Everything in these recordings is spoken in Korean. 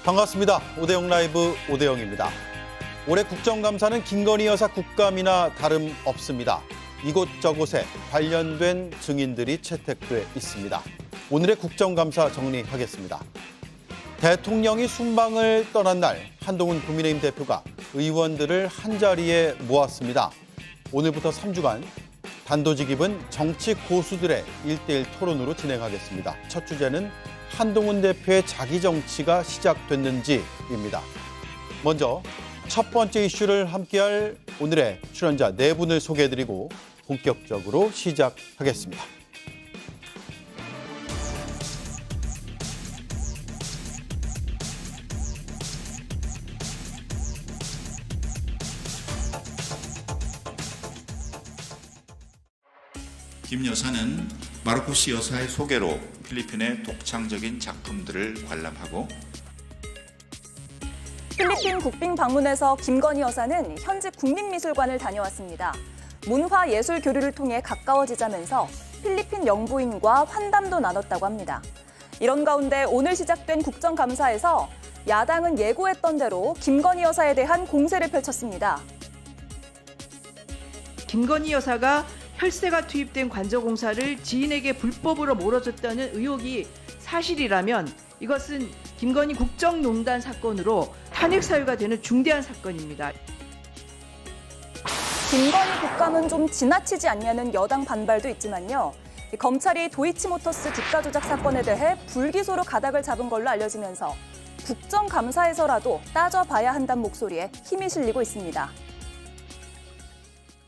반갑습니다. 오대영 라이브 오대영입니다. 올해 국정감사는 김건희 여사 국감이나 다름없습니다. 이곳저곳에 관련된 증인들이 채택돼 있습니다. 오늘의 국정감사 정리하겠습니다. 대통령이 순방을 떠난 날 한동훈 국민의힘 대표가 의원들을 한자리에 모았습니다. 오늘부터 3주간 단도직입은 정치 고수들의 1대1 토론으로 진행하겠습니다. 첫 주제는 한동훈 대표의 자기 정치가 시작됐는지입니다. 먼저 첫 번째 이슈를 함께할 오늘의 출연자 네 분을 소개해드리고 본격적으로 시작하겠습니다. 김 여사는 마르코스 여사의 소개로 필리핀의 독창적인 작품들을 관람하고 필리핀 국빈 방문에서 김건희 여사는 현지 국립미술관을 다녀왔습니다. 문화예술 교류를 통해 가까워지자면서 필리핀 영부인과 환담도 나눴다고 합니다. 이런 가운데 오늘 시작된 국정감사에서 야당은 예고했던 대로 김건희 여사에 대한 공세를 펼쳤습니다. 김건희 여사가 혈세가 투입된 관저공사를 지인에게 불법으로 몰아줬다는 의혹이 사실이라면 이것은 김건희 국정농단 사건으로 탄핵 사유가 되는 중대한 사건입니다. 김건희 국감은 좀 지나치지 않냐는 여당 반발도 있지만요. 검찰이 도이치모터스 주가 조작 사건에 대해 불기소로 가닥을 잡은 걸로 알려지면서 국정감사에서라도 따져봐야 한다는 목소리에 힘이 실리고 있습니다.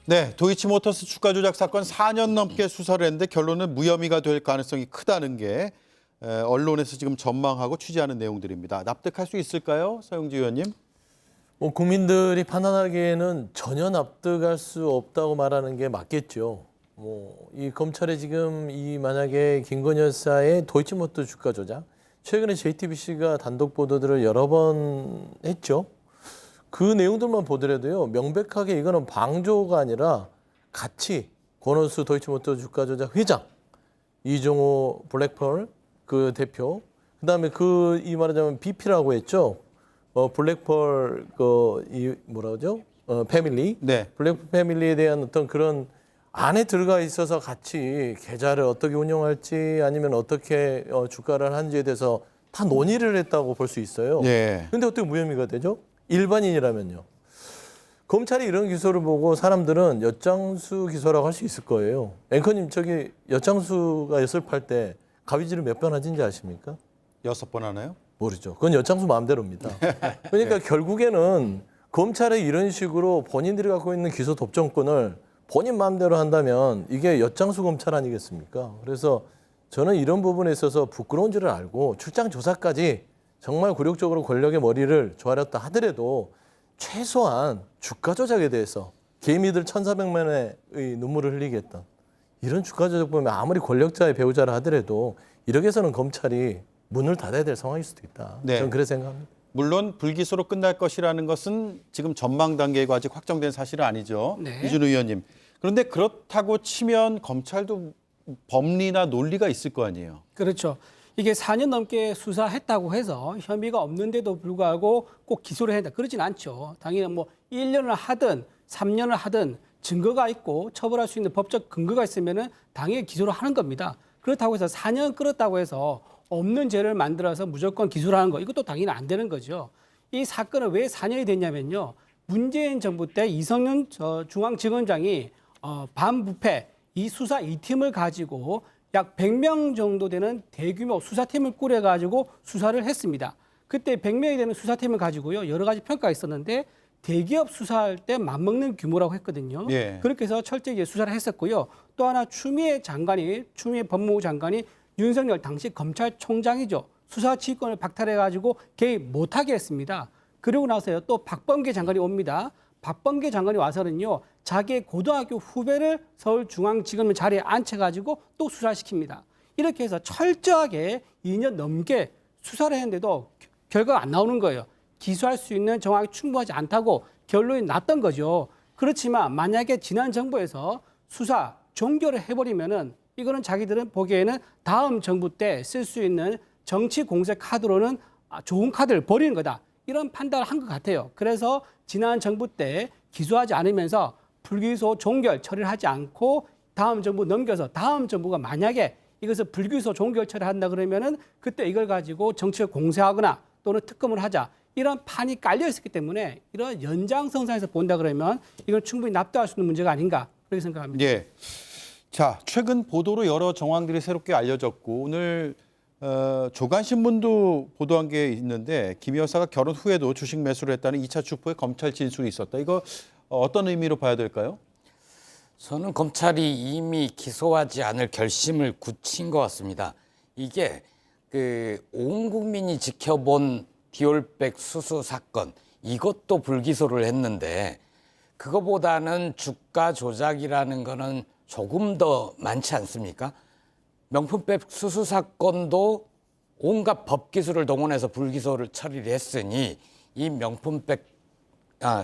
네, 도이치모터스 주가 조작 사건 4년 넘게 수사를 했는데 결론은 무혐의가 될 가능성이 크다는 게 언론에서 지금 전망하고 취재하는 내용들입니다. 납득할 수 있을까요, 서영지 의원님? 국민들이 판단하기에는 전혀 납득할 수 없다고 말하는 게 맞겠죠. 이 검찰에 지금 만약에 김건희 여사의 도이치모터 주가 조작, 최근에 JTBC가 단독 보도들을 여러 번 했죠. 그 내용들만 보더라도요, 명백하게 이거는 방조가 아니라 같이 권오수 도이치모터 주가 조작 회장, 이종호 블랙펄 그 대표, 그다음에 이 말하자면 BP라고 했죠. 블랙펄 패밀리, 네. 블랙펄 패밀리에 대한 어떤 그런 안에 들어가 있어서 같이 계좌를 어떻게 운영할지 아니면 어떻게 주가를 하는지에 대해서 다 논의를 했다고 볼 수 있어요. 예. 근데 어떻게 무혐의가 되죠? 일반인이라면요. 검찰이 이런 기소를 보고 사람들은 엿장수 기소라고 할 수 있을 거예요. 앵커님, 저기 엿장수가 엿을 팔 때 가위질을 몇 번 하는지 아십니까? 6번 하나요? 모르죠. 그건 엿장수 마음대로입니다. 그러니까 결국에는 검찰이 이런 식으로 본인들이 갖고 있는 기소 독점권을 본인 마음대로 한다면 이게 엿장수 검찰 아니겠습니까? 그래서 저는 이런 부분에 있어서 부끄러운 줄을 알고 출장 조사까지 정말 굴욕적으로 권력의 머리를 조아렸다 하더라도 최소한 주가 조작에 대해서 개미들 1,400만의 눈물을 흘리게 했던 이런 주가 조작 보면 아무리 권력자의 배우자라 하더라도 이렇게 해서는 검찰이 문을 닫아야 될 상황일 수도 있다. 네. 저는 그렇게 생각합니다. 물론 불기소로 끝날 것이라는 것은 지금 전망 단계고 아직 확정된 사실은 아니죠. 네. 이준우 의원님. 그런데 그렇다고 치면 검찰도 법리나 논리가 있을 거 아니에요. 그렇죠. 이게 4년 넘게 수사했다고 해서 혐의가 없는데도 불구하고 꼭 기소를 해야 된다. 그러진 않죠. 당연히 1년을 하든 3년을 하든 증거가 있고 처벌할 수 있는 법적 근거가 있으면은 당연히 기소를 하는 겁니다. 그렇다고 해서 4년 끌었다고 해서 없는 죄를 만들어서 무조건 기소를 하는 거, 이것도 당연히 안 되는 거죠. 이 사건은 왜 4년이 됐냐면요. 문재인 정부 때 이성윤 중앙지검장이 반부패 이 수사 2팀을 가지고 약 100명 정도 되는 대규모 수사팀을 꾸려가지고 수사를 했습니다. 그때 100명이 되는 수사팀을 가지고요. 여러 가지 평가가 있었는데 대기업 수사할 때 맞먹는 규모라고 했거든요. 예. 그렇게 해서 철저히 수사를 했었고요. 또 하나 추미애 법무부 장관이 윤석열 당시 검찰총장이죠. 수사 지휘권을 박탈해가지고 개입 못하게 했습니다. 그러고 나서요. 또 박범계 장관이 옵니다. 박범계 장관이 와서는요. 자기의 고등학교 후배를 서울중앙지검 자리에 앉혀가지고 또 수사시킵니다. 이렇게 해서 철저하게 2년 넘게 수사를 했는데도 결과가 안 나오는 거예요. 기소할 수 있는 정황이 충분하지 않다고 결론이 났던 거죠. 그렇지만 만약에 지난 정부에서 수사 종결을 해버리면은 이거는 자기들은 보기에는 다음 정부 때 쓸 수 있는 정치 공세 카드로는 좋은 카드를 버리는 거다. 이런 판단을 한 것 같아요. 그래서 지난 정부 때 기소하지 않으면서 불기소 종결 처리를 하지 않고 다음 정부 넘겨서 다음 정부가 만약에 이것을 불기소 종결 처리한다 그러면은 그때 이걸 가지고 정치를 공세하거나 또는 특검을 하자. 이런 판이 깔려 있었기 때문에 이런 연장선상에서 본다 그러면 이건 충분히 납득할 수 있는 문제가 아닌가 그렇게 생각합니다. 예. 자, 최근 보도로 여러 정황들이 새롭게 알려졌고 오늘 조간신문도 보도한 게 있는데 김 여사가 결혼 후에도 주식 매수를 했다는 2차 추포에 검찰 진술이 있었다. 이거 어떤 의미로 봐야 될까요? 저는 검찰이 이미 기소하지 않을 결심을 굳힌 것 같습니다. 이게 온 국민이 지켜본 디올백 수수 사건 이것도 불기소를 했는데 그거보다는 주가 조작이라는 거는 조금 더 많지 않습니까? 명품백 수수 사건도 온갖 법 기술을 동원해서 불기소를 처리를 했으니 이 명품백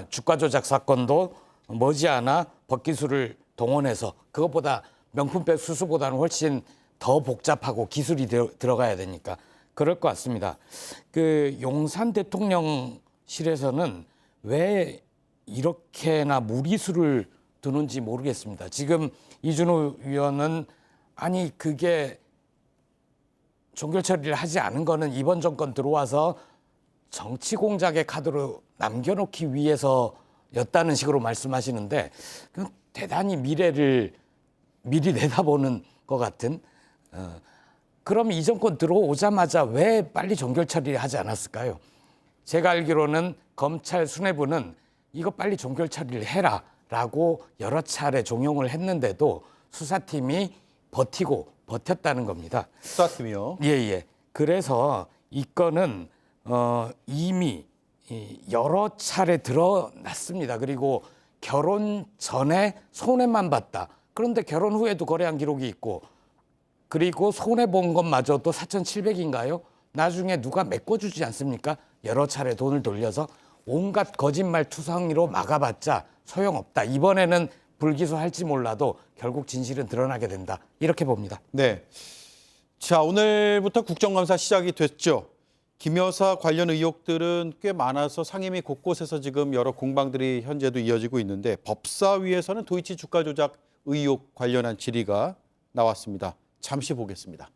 주가 조작 사건도 머지않아 법 기술을 동원해서 그것보다 명품백 수수보다는 훨씬 더 복잡하고 기술이 들어가야 되니까 그럴 것 같습니다. 용산 대통령실에서는 왜 이렇게나 무리수를 두는지 모르겠습니다. 지금 이준호 의원은 아니 그게 종결 처리를 하지 않은 거는 이번 정권 들어와서 정치 공작의 카드로 남겨놓기 위해서였다는 식으로 말씀하시는데 대단히 미래를 미리 내다보는 것 같은 그럼 이 정권 들어오자마자 왜 빨리 종결 처리를 하지 않았을까요? 제가 알기로는 검찰 수뇌부는 이거 빨리 종결 처리를 해라라고 여러 차례 종용을 했는데도 수사팀이 버텼다는 겁니다. 수사팀이요? 예. 그래서 이 건은 이미 여러 차례 드러났습니다. 그리고 결혼 전에 손해만 봤다. 그런데 결혼 후에도 거래한 기록이 있고 그리고 손해본 것마저도 4,700인가요? 나중에 누가 메꿔주지 않습니까? 여러 차례 돈을 돌려서 온갖 거짓말 투성이로 막아봤자 소용없다. 이번에는 불기소할지 몰라도 결국 진실은 드러나게 된다. 이렇게 봅니다. 네. 자, 오늘부터 국정감사 시작이 됐죠. 김 여사 관련 의혹들은 꽤 많아서 상임위 곳곳에서 지금 여러 공방들이 현재도 이어지고 있는데 법사위에서는 도이치 주가 조작 의혹 관련한 질의가 나왔습니다. 잠시 보겠습니다.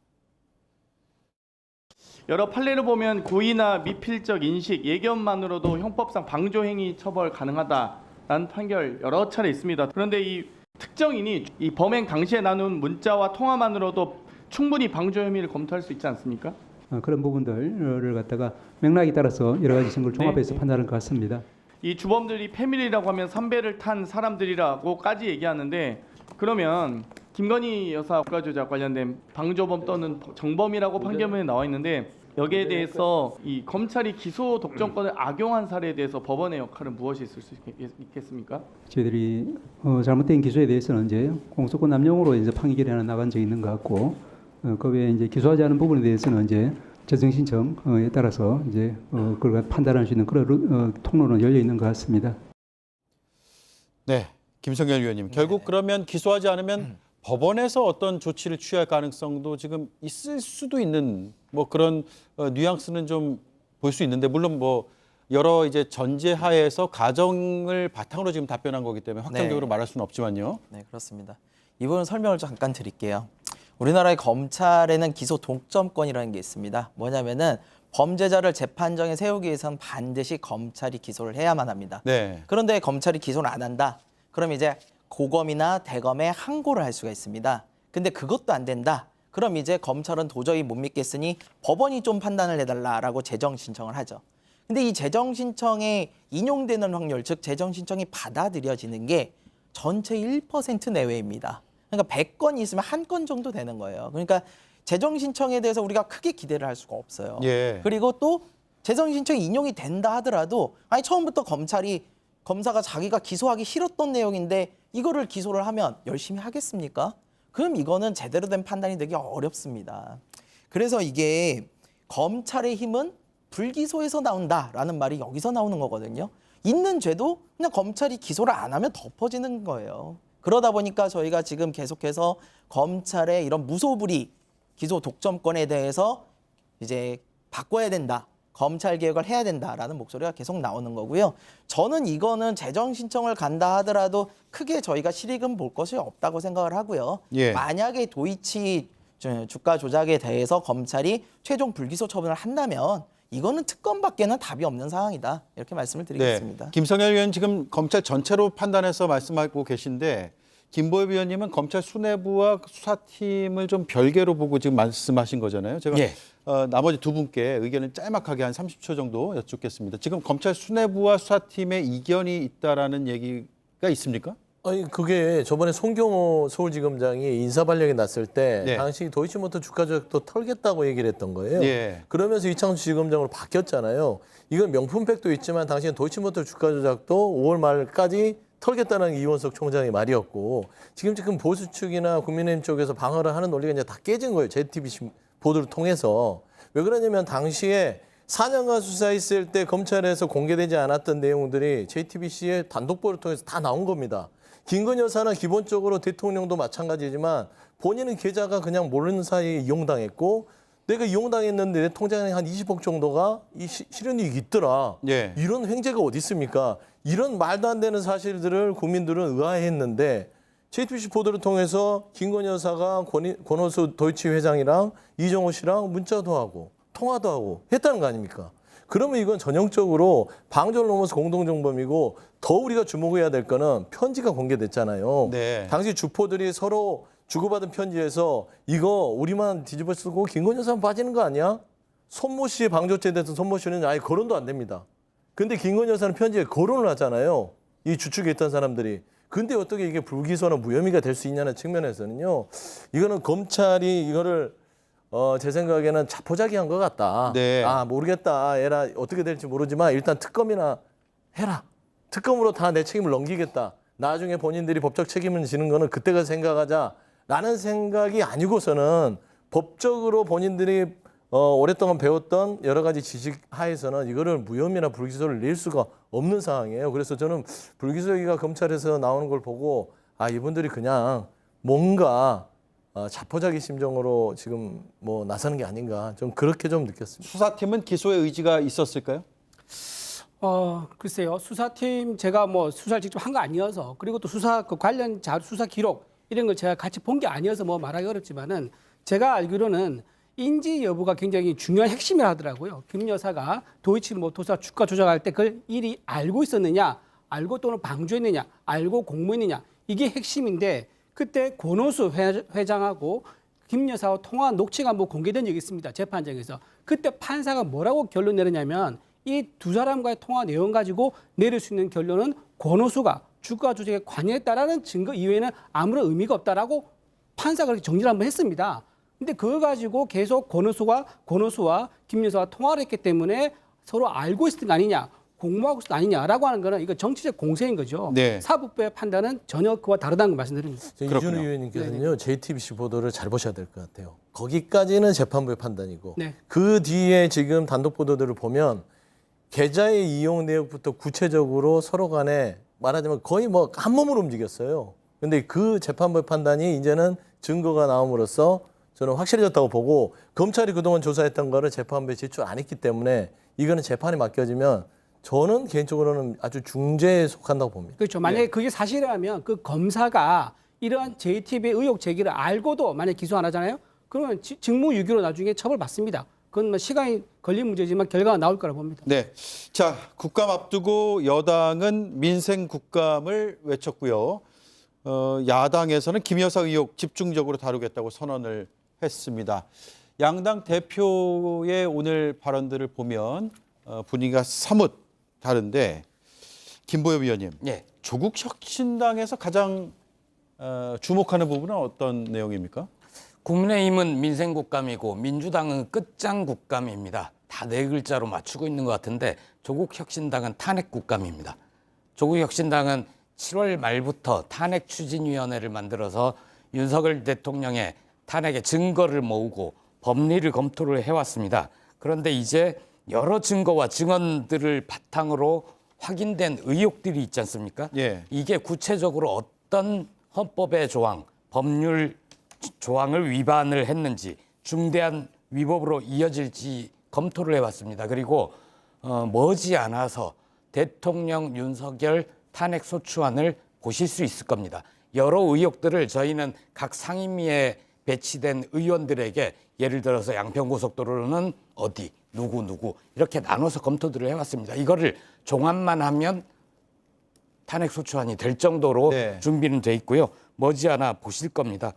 여러 판례를 보면 고의나 미필적 인식, 예견만으로도 형법상 방조행위 처벌 가능하다라는 판결 여러 차례 있습니다. 그런데 이 특정인이 이 범행 당시에 나눈 문자와 통화만으로도 충분히 방조 혐의를 검토할 수 있지 않습니까? 그런 부분들을 갖다가 맥락에 따라서 여러 가지 증거를 종합해서 판단할 것 같습니다. 이 주범들이 패밀리라고 하면 삼배를 탄 사람들이라고까지 얘기하는데 그러면 김건희 여사 주가 조작 관련된 방조범 또는 정범이라고 판결문에 나와 있는데 여기에 대해서 이 검찰이 기소 독점권을 악용한 사례에 대해서 법원의 역할은 무엇이 있을 수 있겠습니까? 저희들이 잘못된 기소에 대해서는 이제 공소권 남용으로 이제 판결이 하나 나간 적이 있는 것 같고 그 외에 이제 기소하지 않은 부분에 대해서는 이제 재정 신청에 따라서 이제 그걸 판단할 수 있는 그런 통로는 열려 있는 것 같습니다. 네, 김성열 의원님. 결국 그러면 기소하지 않으면 법원에서 어떤 조치를 취할 가능성도 지금 있을 수도 있는 뭐 그런 뉘앙스는 좀 볼 수 있는데 물론 뭐 여러 이제 전제하에서 가정을 바탕으로 지금 답변한 거기 때문에 확정적으로 말할 수는 없지만요. 네, 그렇습니다. 이 부분 설명을 잠깐 드릴게요. 우리나라의 검찰에는 기소 독점권이라는 게 있습니다. 뭐냐면은 범죄자를 재판정에 세우기 위해서는 반드시 검찰이 기소를 해야만 합니다. 네. 그런데 검찰이 기소를 안 한다. 그럼 이제 고검이나 대검에 항고를 할 수가 있습니다. 근데 그것도 안 된다. 그럼 이제 검찰은 도저히 못 믿겠으니 법원이 좀 판단을 해달라라고 재정 신청을 하죠. 근데 이 재정 신청에 인용되는 확률, 즉 재정 신청이 받아들여지는 게 전체 1% 내외입니다. 그러니까 100건이 있으면 한 건 정도 되는 거예요. 그러니까 재정 신청에 대해서 우리가 크게 기대를 할 수가 없어요. 예. 그리고 또 재정 신청이 인용이 된다 하더라도 아니 처음부터 검사가 자기가 기소하기 싫었던 내용인데 이거를 기소를 하면 열심히 하겠습니까? 그럼 이거는 제대로 된 판단이 되기 어렵습니다. 그래서 이게 검찰의 힘은 불기소에서 나온다라는 말이 여기서 나오는 거거든요. 있는 죄도 그냥 검찰이 기소를 안 하면 덮어지는 거예요. 그러다 보니까 저희가 지금 계속해서 검찰의 이런 무소불위 기소 독점권에 대해서 이제 바꿔야 된다. 검찰 개혁을 해야 된다라는 목소리가 계속 나오는 거고요. 저는 이거는 재정 신청을 간다 하더라도 크게 저희가 실익은 볼 것이 없다고 생각을 하고요. 예. 만약에 도이치 주가 조작에 대해서 검찰이 최종 불기소 처분을 한다면 이거는 특검밖에는 답이 없는 상황이다. 이렇게 말씀을 드리겠습니다. 네. 김성열 의원 지금 검찰 전체로 판단해서 말씀하고 계신데 김보엽 의원님은 검찰 수뇌부와 수사팀을 좀 별개로 보고 지금 말씀하신 거잖아요. 제가 예. 나머지 두 분께 의견을 짤막하게 한 30초 정도 여쭙겠습니다. 지금 검찰 수뇌부와 수사팀의 이견이 있다라는 얘기가 있습니까? 아니 그게 저번에 송경호 서울지검장이 인사발령이 났을 때 네. 당시 도이치모터 주가 조작도 털겠다고 얘기를 했던 거예요. 예. 그러면서 이창수 지검장으로 바뀌었잖아요. 이건 명품팩도 있지만 당시엔 도이치모터 주가 조작도 5월 말까지 털겠다는 이원석 총장의 말이었고 지금 보수 측이나 국민의힘 쪽에서 방어를 하는 논리가 이제 다 깨진 거예요. JTBC 보도를 통해서. 왜 그러냐면 당시에 4년간 수사했을 때 검찰에서 공개되지 않았던 내용들이 JTBC의 단독 보도를 통해서 다 나온 겁니다. 김건희 여사는 기본적으로 대통령도 마찬가지지만 본인은 계좌가 그냥 모르는 사이에 이용당했고 내가 이용당했는데 내 통장에 한 20억 정도가 실현이익이 있더라. 예. 이런 횡재가 어디 있습니까? 이런 말도 안 되는 사실들을 국민들은 의아해했는데 JTBC 보도를 통해서 김건희 여사가 권오수 도이치 회장이랑 이정호 씨랑 문자도 하고 통화도 하고 했다는 거 아닙니까? 그러면 이건 전형적으로 방조를 넘어서 공동정범이고 더 우리가 주목해야 될 거는 편지가 공개됐잖아요. 네. 당시 주포들이 서로 주고받은 편지에서 이거 우리만 뒤집어 쓰고 김건희 여사만 빠지는 거 아니야? 손모 씨의 방조죄에 대해서 손모 씨는 아예 거론도 안 됩니다. 근데 김건희 여사는 편지에 거론을 하잖아요. 이 주축에 있던 사람들이. 근데 어떻게 이게 불기소나 무혐의가 될 수 있냐는 측면에서는요. 이거는 검찰이 이거를 제 생각에는 자포자기한 것 같다. 네. 아 모르겠다. 에라 어떻게 될지 모르지만 일단 특검이나 해라. 특검으로 다 내 책임을 넘기겠다. 나중에 본인들이 법적 책임을 지는 거는 그때가 생각하자라는 생각이 아니고서는 법적으로 본인들이 오랫동안 배웠던 여러 가지 지식 하에서는 이거를 무혐의나 불기소를 낼 수가 없는 상황이에요. 그래서 저는 불기소 얘기가 검찰에서 나오는 걸 보고 아 이분들이 그냥 뭔가 자포자기 심정으로 지금 뭐 나서는 게 아닌가 좀 그렇게 좀 느꼈습니다. 수사팀은 기소의 의지가 있었을까요? 글쎄요. 수사팀 제가 뭐 수사를 직접 한 거 아니어서 그리고 또 수사 그 관련 수사 기록 이런 걸 제가 같이 본 게 아니어서 뭐 말하기 어렵지만은 제가 알기로는 인지 여부가 굉장히 중요한 핵심이라 하더라고요. 김 여사가 도이치모터사 주가 조작할 때 그걸 일이 알고 있었느냐, 알고 또는 방조했느냐, 알고 공모했느냐 이게 핵심인데 그때 권오수 회장하고 김 여사와 통화 녹취가 한번 공개된 적이 있습니다. 재판장에서. 그때 판사가 뭐라고 결론 내렸냐면 이 두 사람과의 통화 내용 가지고 내릴 수 있는 결론은 권오수가 주가 조작에 관여했다라는 증거 이외에는 아무런 의미가 없다라고 판사가 그렇게 정리를 한번 했습니다. 근데 그거 가지고 계속 권오수와 김 여사가 통화를 했기 때문에 서로 알고 있었던 거 아니냐, 공모하고 있었던 거 아니냐라고 하는 거는 이거 정치적 공세인 거죠. 네. 사법부의 판단은 전혀 그와 다르다는 걸 말씀드립니다. 이준우 의원님께서는요 JTBC 보도를 잘 보셔야 될 것 같아요. 거기까지는 재판부의 판단이고 네. 그 뒤에 지금 단독 보도들을 보면 계좌의 이용 내역부터 구체적으로 서로 간에 말하자면 거의 뭐 한 몸으로 움직였어요. 근데 그 재판부의 판단이 이제는 증거가 나옴으로써 저는 확실해졌다고 보고 검찰이 그동안 조사했던 거를 재판부에 제출 안 했기 때문에 이거는 재판에 맡겨지면 저는 개인적으로는 아주 중죄에 속한다고 봅니다. 그렇죠. 만약에 그게 사실이라면 그 검사가 이러한 JTB의 의혹 제기를 알고도 만약에 기소 안 하잖아요. 그러면 직무유기로 나중에 처벌받습니다. 그건 뭐 시간이 걸린 문제지만 결과가 나올 거라 봅니다. 네. 자, 국감 앞두고 여당은 민생 국감을 외쳤고요. 야당에서는 김 여사 의혹 집중적으로 다루겠다고 선언을 했습니다. 양당 대표의 오늘 발언들을 보면 분위기가 사뭇 다른데 김보엽 의원님, 예. 조국 혁신당에서 가장 주목하는 부분은 어떤 내용입니까? 국민의힘은 민생국감이고 민주당은 끝장국감입니다. 다 네 글자로 맞추고 있는 것 같은데 조국 혁신당은 탄핵국감입니다. 조국 혁신당은 7월 말부터 탄핵추진위원회를 만들어서 윤석열 대통령의 탄핵의 증거를 모으고 법리를 검토를 해왔습니다. 그런데 이제 여러 증거와 증언들을 바탕으로 확인된 의혹들이 있지 않습니까? 예. 이게 구체적으로 어떤 헌법의 조항, 법률 조항을 위반을 했는지 중대한 위법으로 이어질지 검토를 해왔습니다. 그리고 머지않아서 대통령 윤석열 탄핵 소추안을 보실 수 있을 겁니다. 여러 의혹들을 저희는 각 상임위에 배치된 의원들에게 예를 들어서 양평고속도로는 어디, 누구 이렇게 나눠서 검토들을 해왔습니다. 이거를 종합만 하면 탄핵 소추안이 될 정도로 네. 준비는 돼 있고요. 머지않아 보실 겁니다.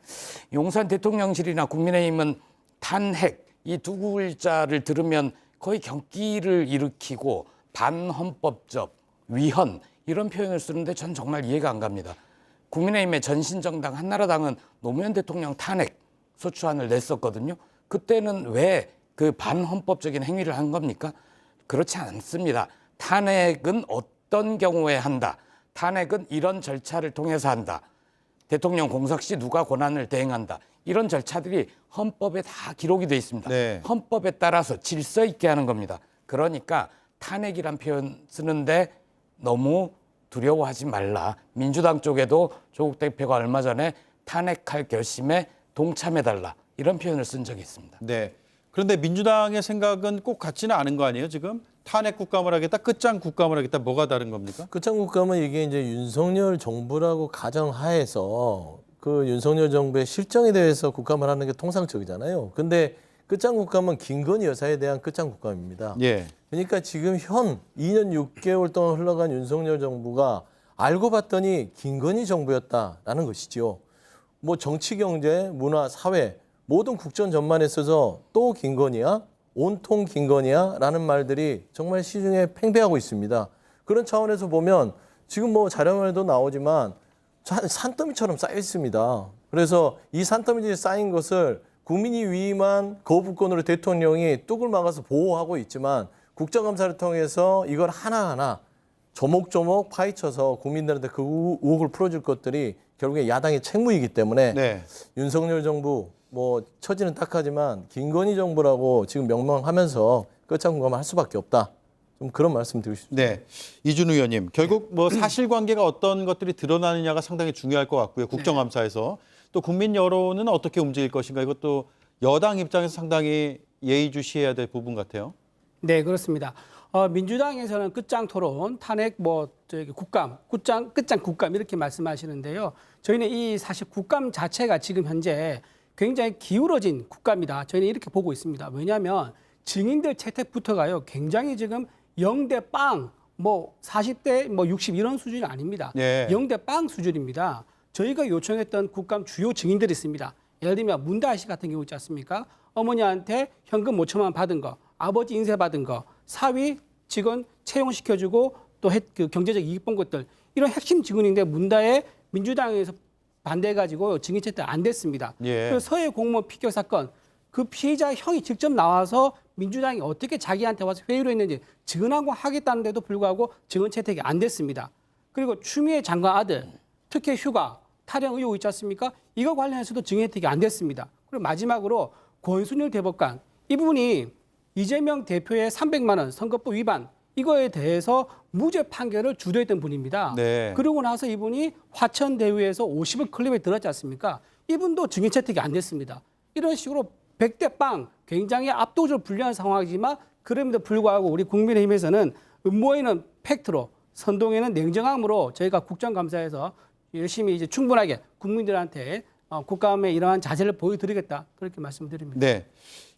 용산 대통령실이나 국민의힘은 탄핵 이 두 글자를 들으면 거의 경기를 일으키고 반헌법적, 위헌 이런 표현을 쓰는데 전 정말 이해가 안 갑니다. 국민의힘의 전신정당 한나라당은 노무현 대통령 탄핵 소추안을 냈었거든요. 그때는 왜 그 반헌법적인 행위를 한 겁니까? 그렇지 않습니다. 탄핵은 어떤 경우에 한다. 탄핵은 이런 절차를 통해서 한다. 대통령 공석 시 누가 권한을 대행한다. 이런 절차들이 헌법에 다 기록이 돼 있습니다. 네. 헌법에 따라서 질서 있게 하는 겁니다. 그러니까 탄핵이란 표현 쓰는데 너무 두려워하지 말라. 민주당 쪽에도 조국 대표가 얼마 전에 탄핵할 결심에 동참해달라. 이런 표현을 쓴 적이 있습니다. 네. 그런데 민주당의 생각은 꼭 같지는 않은 거 아니에요, 지금? 탄핵 국감을 하겠다, 끝장 국감을 하겠다, 뭐가 다른 겁니까? 끝장 국감은 이게 이제 윤석열 정부라고 가정하에서 그 윤석열 정부의 실정에 대해서 국감을 하는 게 통상적이잖아요. 근데 끝장 국감은 김건희 여사에 대한 끝장 국감입니다. 예. 그러니까 지금 현 2년 6개월 동안 흘러간 윤석열 정부가 알고 봤더니 김건희 정부였다라는 것이지요. 뭐 정치, 경제, 문화, 사회 모든 국정 전반에 있어서 또 김건희야? 온통 김건희야? 라는 말들이 정말 시중에 팽배하고 있습니다. 그런 차원에서 보면 지금 뭐 자료에도 나오지만 산더미처럼 쌓여 있습니다. 그래서 이 산더미에 쌓인 것을 국민이 위임한 거부권으로 대통령이 뚝을 막아서 보호하고 있지만 국정감사를 통해서 이걸 하나하나 조목조목 파헤쳐서 국민들한테 그 의혹을 풀어줄 것들이 결국에 야당의 책무이기 때문에 네. 윤석열 정부 뭐 처지는 딱하지만 김건희 정부라고 지금 명명하면서 끝장국감을 할 수밖에 없다. 좀 그런 말씀 드리고 싶습니다. 네. 이준우 의원님, 결국 뭐 사실관계가 어떤 것들이 드러나느냐가 상당히 중요할 것 같고요. 국정감사에서. 또 국민 여론은 어떻게 움직일 것인가 이것도 여당 입장에서 상당히 예의주시해야 될 부분 같아요. 네, 그렇습니다. 민주당에서는 끝장 토론, 탄핵 국감, 끝장 국감 이렇게 말씀하시는데요. 저희는 이 사실 국감 자체가 지금 현재 굉장히 기울어진 국감이다. 저희는 이렇게 보고 있습니다. 왜냐하면 증인들 채택부터가요. 굉장히 지금 0대 빵, 뭐 40대 뭐 60 이런 수준이 아닙니다. 네. 0대 빵 수준입니다. 저희가 요청했던 국감 주요 증인들이 있습니다. 예를 들면 문다혜 씨 같은 경우 있지 않습니까? 어머니한테 현금 5천만 원 받은 거, 아버지 인쇄 받은 거, 사위 직원 채용시켜주고 또 그 경제적 이익 본 것들 이런 핵심 증인인데 문다혜 민주당에서 반대해가지고 증인 채택 안 됐습니다. 예. 그래서 서해 공무원 피격 사건 그 피해자 형이 직접 나와서 민주당이 어떻게 자기한테 와서 회의를 했는지 증언하고 하겠다는데도 불구하고 증언 채택이 안 됐습니다. 그리고 추미애 장관 아들 특혜 휴가 탈영 의혹 있지 않습니까? 이거 관련해서도 증인 혜택이 안 됐습니다. 그리고 마지막으로 권순일 대법관 이분이 이재명 대표의 300만 원 선거법 위반 이거에 대해서 무죄 판결을 주도했던 분입니다. 네. 그러고 나서 이분이 화천대유에서 50억 클립에 들었지 않습니까? 이분도 증인 채택이 안 됐습니다. 이런 식으로 100대 빵 굉장히 압도적으로 불리한 상황이지만 그럼에도 불구하고 우리 국민의힘에서는 음모에는 팩트로 선동에는 냉정함으로 저희가 국정감사에서 열심히 이제 충분하게 국민들한테 국감에 이러한 자세를 보여드리겠다 그렇게 말씀드립니다. 네.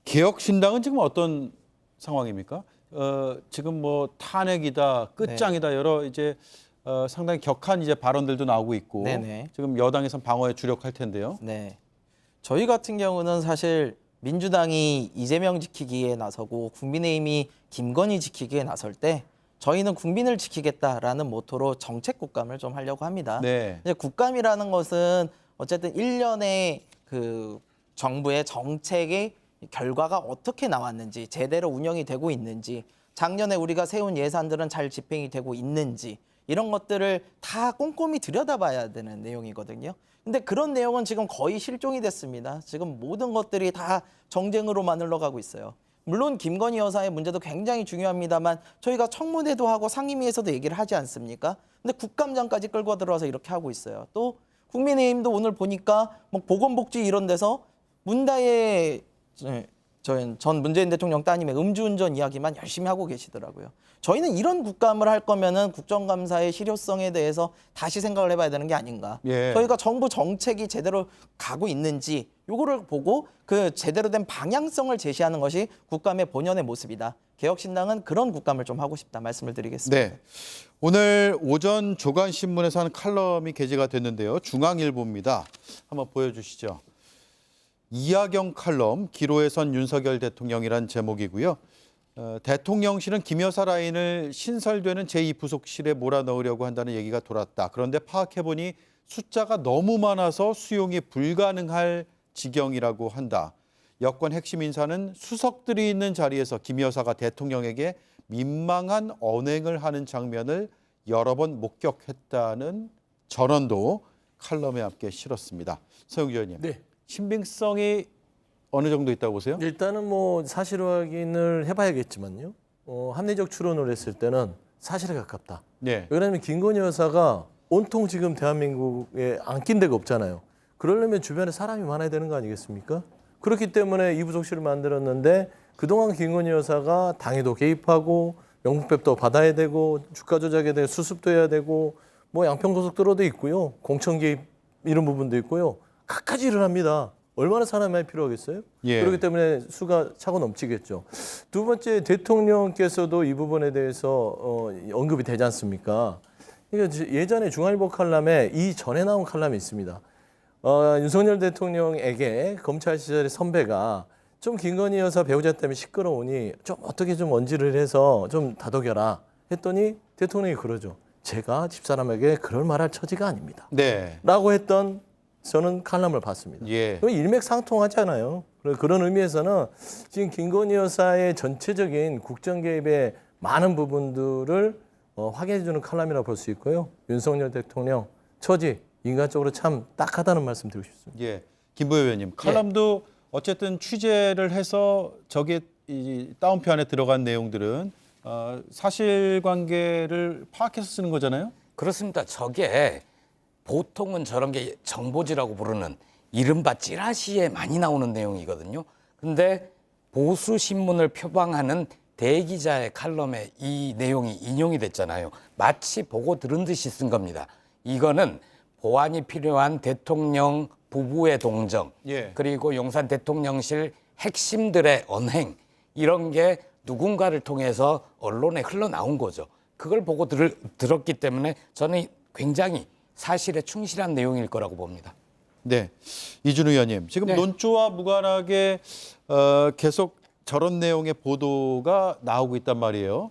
개혁신당은 지금 어떤 상황입니까? 지금 뭐 탄핵이다, 끝장이다 여러 이제 상당히 격한 이제 발언들도 나오고 있고 네네. 지금 여당에선 방어에 주력할 텐데요. 네. 저희 같은 경우는 사실 민주당이 이재명 지키기에 나서고 국민의힘이 김건희 지키기에 나설 때 저희는 국민을 지키겠다라는 모토로 정책 국감을 좀 하려고 합니다. 네. 이제 국감이라는 것은 어쨌든 1년의 그 정부의 정책의 결과가 어떻게 나왔는지, 제대로 운영이 되고 있는지, 작년에 우리가 세운 예산들은 잘 집행이 되고 있는지 이런 것들을 다 꼼꼼히 들여다봐야 되는 내용이거든요. 근데 그런 내용은 지금 거의 실종이 됐습니다. 지금 모든 것들이 다 정쟁으로만 흘러가고 있어요. 물론 김건희 여사의 문제도 굉장히 중요합니다만 저희가 청문회도 하고 상임위에서도 얘기를 하지 않습니까? 근데 국감장까지 끌고 들어와서 이렇게 하고 있어요. 또 국민의힘도 오늘 보니까 뭐 보건복지 이런 데서 문다혜 전 문재인 대통령 따님의 음주운전 이야기만 열심히 하고 계시더라고요. 저희는 이런 국감을 할 거면은 국정감사의 실효성에 대해서 다시 생각을 해봐야 되는 게 아닌가. 예. 저희가 정부 정책이 제대로 가고 있는지 요거를 보고 그 제대로 된 방향성을 제시하는 것이 국감의 본연의 모습이다. 개혁신당은 그런 국감을 좀 하고 싶다 말씀을 드리겠습니다. 네. 오늘 오전 조간신문에서 한 칼럼이 게재가 됐는데요. 중앙일보입니다. 한번 보여주시죠. 이하경 칼럼, 기로에 선 윤석열 대통령이란 제목이고요. 대통령실은 김 여사 라인을 신설되는 제2부속실에 몰아넣으려고 한다는 얘기가 돌았다. 그런데 파악해보니 숫자가 너무 많아서 수용이 불가능할 지경이라고 한다. 여권 핵심 인사는 수석들이 있는 자리에서 김 여사가 대통령에게 민망한 언행을 하는 장면을 여러 번 목격했다는 전언도 칼럼에 함께 실었습니다. 서영주 의원님, 네. 신빙성이 어느 정도 있다고 보세요? 일단은 뭐 사실 확인을 해봐야겠지만요. 합리적 추론을 했을 때는 사실에 가깝다. 네. 왜냐하면 김건희 여사가 온통 지금 대한민국에 안 낀 데가 없잖아요. 그러려면 주변에 사람이 많아야 되는 거 아니겠습니까? 그렇기 때문에 이부속실을 만들었는데 그동안 김건희 여사가 당에도 개입하고 명목배도 받아야 되고 주가 조작에 대해 수습도 해야 되고 뭐 양평고속도로도 있고요. 공천 개입 이런 부분도 있고요. 갖가지 일을 합니다. 얼마나 사람이 많이 필요하겠어요? 예. 그렇기 때문에 수가 차고 넘치겠죠. 두 번째, 대통령께서도 이 부분에 대해서 언급이 되지 않습니까? 그러니까 예전에 중앙일보 칼럼에 이 전에 나온 칼럼이 있습니다. 윤석열 대통령에게 검찰 시절의 선배가 좀 김건희 여사 배우자 때문에 시끄러우니 좀 어떻게 좀 언질을 해서 좀 다독여라 했더니 대통령이 그러죠. 제가 집사람에게 그럴 말할 처지가 아닙니다. 네. 라고 했던 저는 칼럼을 봤습니다. 예. 일맥상통하잖아요. 그런 의미에서는 지금 김건희 여사의 전체적인 국정 개입의 많은 부분들을 확인해주는 칼럼이라고 볼 수 있고요. 윤석열 대통령 처지 인간적으로 참 딱하다는 말씀 드리고 싶습니다. 예. 김보여 의원님, 칼럼도 어쨌든 취재를 해서 저게 이 다운표 안에 들어간 내용들은 사실관계를 파악해서 쓰는 거잖아요. 그렇습니다. 저게 보통은 저런 게 정보지라고 부르는 이른바 찌라시에 많이 나오는 내용이거든요. 근데 보수 신문을 표방하는 대기자의 칼럼에 이 내용이 인용이 됐잖아요. 마치 보고 들은 듯이 쓴 겁니다. 이거는 보완이 필요한 대통령 부부의 동정, 예. 그리고 용산 대통령실 핵심들의 언행, 이런 게 누군가를 통해서 언론에 흘러나온 거죠. 그걸 보고 들었기 때문에 저는 굉장히 사실에 충실한 내용일 거라고 봅니다. 네. 이준우 의원님, 지금 네. 논조와 무관하게 계속 저런 내용의 보도가 나오고 있단 말이에요.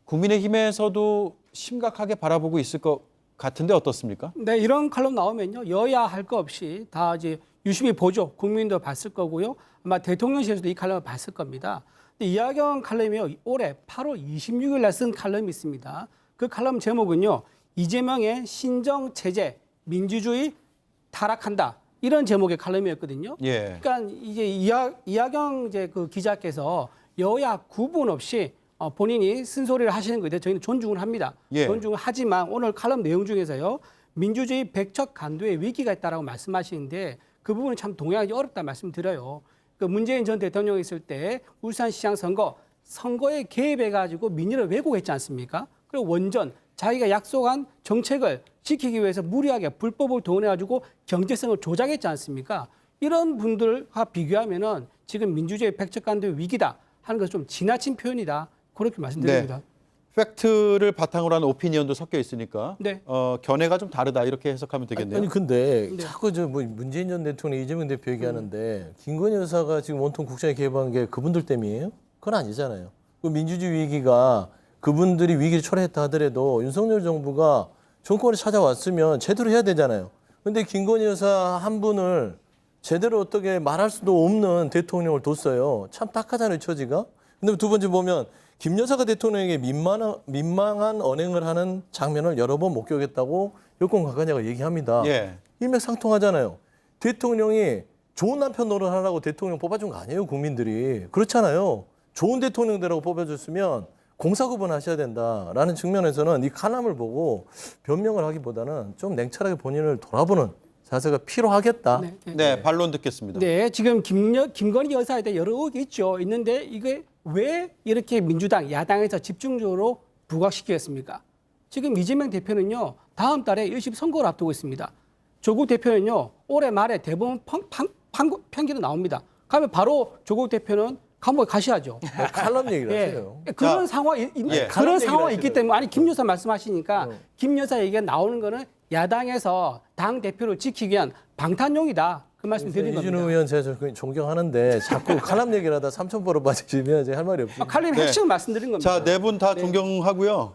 국민의힘에서도 심각하게 바라보고 있을 것 같은데 어떻습니까? 네, 이런 칼럼 나오면요. 여야 할 거 없이 다 이제 유심히 보죠. 국민도 봤을 거고요. 아마 대통령실에서도 이 칼럼을 봤을 겁니다. 근데 이하경 칼럼이요. 올해 8월 26일 날 쓴 칼럼이 있습니다. 그 칼럼 제목은요. 이재명의 신정체제, 민주주의 타락한다. 이런 제목의 칼럼이었거든요. 예. 그러니까 이제 이하경 이제 그 기자께서 여야 구분 없이 본인이 쓴소리를 하시는 거에 대해 저희는 존중을 합니다. 예. 존중을 하지만 오늘 칼럼 내용 중에서요. 민주주의 백척간두의 위기가 있다라고 말씀하시는데 그 부분은 참 동의하기 어렵다 말씀드려요. 그 문재인 전 대통령이 있을 때 울산시장 선거에 개입해가지고 민의를 왜곡했지 않습니까? 그리고 원전 자기가 약속한 정책을 지키기 위해서 무리하게 불법을 동원해가지고 경제성을 조작했지 않습니까? 이런 분들과 비교하면은 지금 민주주의 백척간두의 위기다 하는 것은 좀 지나친 표현이다. 그렇게 말씀드립니다. 팩트를 바탕으로 한 오피니언도 섞여 있으니까 네. 견해가 좀 다르다 이렇게 해석하면 되겠네요. 아니 근데 네. 자꾸 뭐 문재인 전 대통령, 이재명 대표 얘기하는데 김건희 여사가 지금 온통 국정에 개입한 게 그분들 때문이에요? 그건 아니잖아요. 그 민주주의 위기가 그분들이 위기를 초래했다 하더라도 윤석열 정부가 정권에 찾아왔으면 제대로 해야 되잖아요. 근데 김건희 여사 한 분을 제대로 어떻게 말할 수도 없는 대통령을 뒀어요. 참 딱하잖아요, 처지가. 근데 두 번째 보면 김 여사가 대통령에게 민망한 언행을 하는 장면을 여러 번 목격했다고 여권 관계자가 얘기합니다. 예. 일맥상통하잖아요. 대통령이 좋은 남편 노릇하라고 대통령 뽑아준 거 아니에요, 국민들이. 그렇잖아요. 좋은 대통령들하고 뽑아줬으면 공사구분 하셔야 된다라는 측면에서는 이 칼럼을 보고 변명을 하기보다는 좀 냉철하게 본인을 돌아보는 자세가 필요하겠다. 네, 반론 듣겠습니다. 네, 지금 김건희 여사에 대해 여러 의혹이 있는데 이게 왜 이렇게 민주당, 야당에서 집중적으로 부각시키겠습니까? 지금 이재명 대표는요, 다음 달에 1심 선고를 앞두고 있습니다. 조국 대표는요, 올해 말에 대법원 판결이 나옵니다. 그러면 바로 조국 대표는 감옥에 가셔야죠. 칼럼 얘기를 하세요. 그런 상황이 칼럼 있기 얘기를 때문에 아니 김 여사 말씀하시니까 김 여사 얘기가 나오는 거는 야당에서 당 대표를 지키기 위한 방탄용이다. 그 말씀 드린 겁니다. 이준우 의원 제가 존경하는데 자꾸 칼럼 얘기를 하다 삼천포로 빠지시면 제가 할 말이 없어요. 칼럼 핵심을 말씀드린 겁니다. 자, 네 분 다 존경하고요.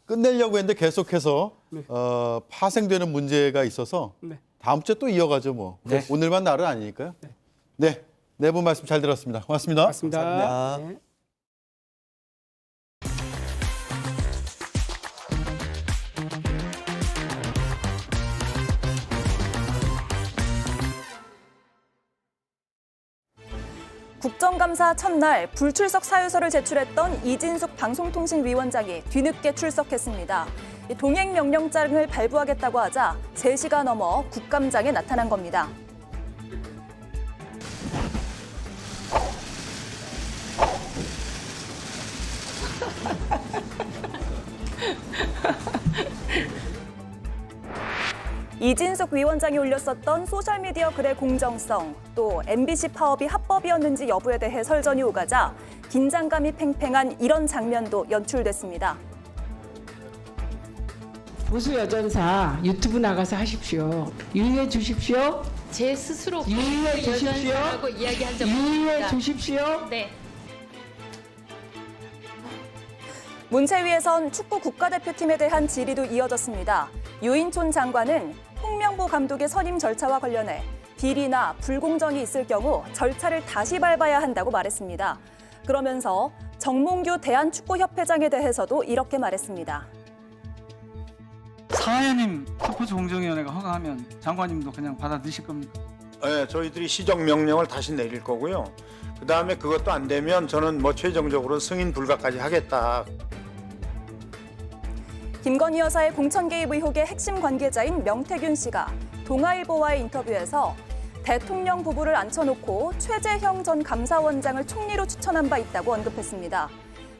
끝내려고 했는데 계속해서 파생되는 문제가 있어서 다음 주에 또 이어가죠 뭐. 오늘만 날은 아니니까요. 네 분 말씀 잘 들었습니다. 고맙습니다. 맞습니다. 감사합니다. 네. 국정감사 첫날 불출석 사유서를 제출했던 이진숙 방송통신위원장이 뒤늦게 출석했습니다. 동행명령장을 발부하겠다고 하자 3시가 넘어 국감장에 나타난 겁니다. 이진숙 위원장이 올렸었던 소셜미디어 글의 공정성, 또 MBC 파업이 합법이었는지 여부에 대해 설전이 오가자 긴장감이 팽팽한 이런 장면도 연출됐습니다. 보수 여전사 유튜브 나가서 하십시오. 유의해 주십시오. 제 스스로 유의해 주십시오. 라고 이야기한 적 유의해 없습니다. 주십시오. 네. 문체위에선 축구 국가대표팀에 대한 질의도 이어졌습니다. 유인촌 장관은 홍명보 감독의 선임 절차와 관련해 비리나 불공정이 있을 경우 절차를 다시 밟아야 한다고 말했습니다. 그러면서 정몽규 대한축구협회장에 대해서도 이렇게 말했습니다. 사회님 스포츠 공정위원회가 허가하면 장관님도 그냥 받아들이실 겁니까? 네, 저희들이 시정 명령을 다시 내릴 거고요. 그다음에 그것도 안 되면 저는 뭐 최종적으로 승인 불가까지 하겠다. 김건희 여사의 공천 개입 의혹의 핵심 관계자인 명태균 씨가 동아일보와의 인터뷰에서 대통령 부부를 앉혀놓고 최재형 전 감사원장을 총리로 추천한 바 있다고 언급했습니다.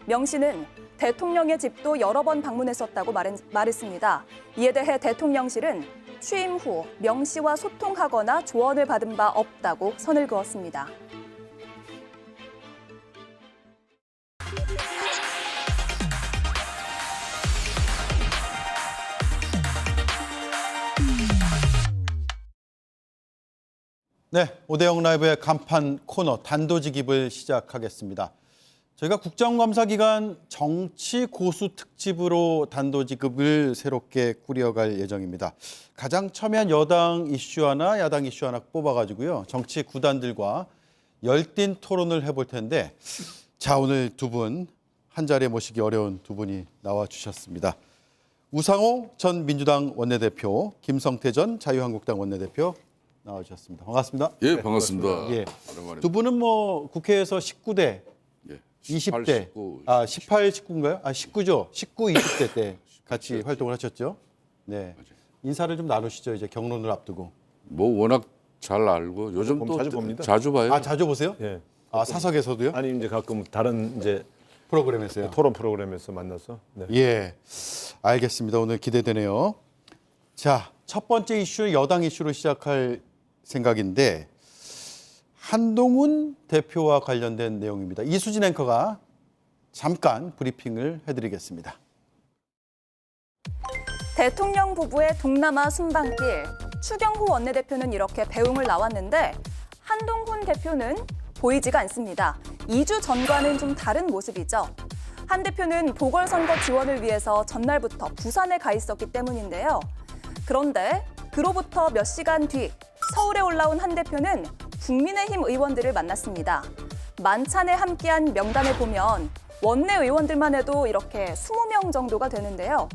명 씨는 대통령의 집도 여러 번 방문했었다고 말했습니다. 이에 대해 대통령실은 취임 후 명 씨와 소통하거나 조언을 받은 바 없다고 선을 그었습니다. 네, 오대영 라이브의 간판 코너 단도직입을 시작하겠습니다. 저희가 국정감사 기간 정치 고수 특집으로 단도직입을 새롭게 꾸려갈 예정입니다. 가장 첨예한 여당 이슈 하나, 야당 이슈 하나 뽑아가지고요. 정치 구단들과 열띤 토론을 해볼 텐데, 자, 오늘 두 분 한 자리에 모시기 어려운 두 분이 나와주셨습니다. 우상호 전 민주당 원내대표, 김성태 전 자유한국당 원내대표 나와주셨습니다. 반갑습니다. 예, 반갑습니다. 예. 두 분은 뭐 국회에서 19대, 예, 20대, 18, 19인가요? 19죠. 19, 20대 때 같이 활동을 하셨죠. 네. 인사를 좀 나누시죠. 이제 경론을 앞두고. 뭐 워낙 잘 알고 요즘 또 자주 봅니다. 자주 봐요. 자주 보세요? 예. 사석에서도요? 아니 이제 가끔 다른 이제 프로그램에서요. 토론 프로그램에서 만나서. 네. 예. 알겠습니다. 오늘 기대되네요. 자, 첫 번째 이슈 여당 이슈로 시작할 생각인데 한동훈 대표와 관련된 내용입니다. 이수진 앵커가 잠깐 브리핑을 해드리겠습니다. 대통령 부부의 동남아 순방길, 추경호 원내대표는 이렇게 배웅을 나왔는데 한동훈 대표는 보이지가 않습니다. 2주 전과는 좀 다른 모습이죠. 한 대표는 보궐선거 지원을 위해서 전날부터 부산에 가 있었기 때문인데요. 그런데 그로부터 몇 시간 뒤 서울에 올라온 한 대표는 국민의힘 의원들을 만났습니다. 만찬에 함께한 명단을 보면 원내 의원들만 해도 이렇게 20명 정도가 되는데요.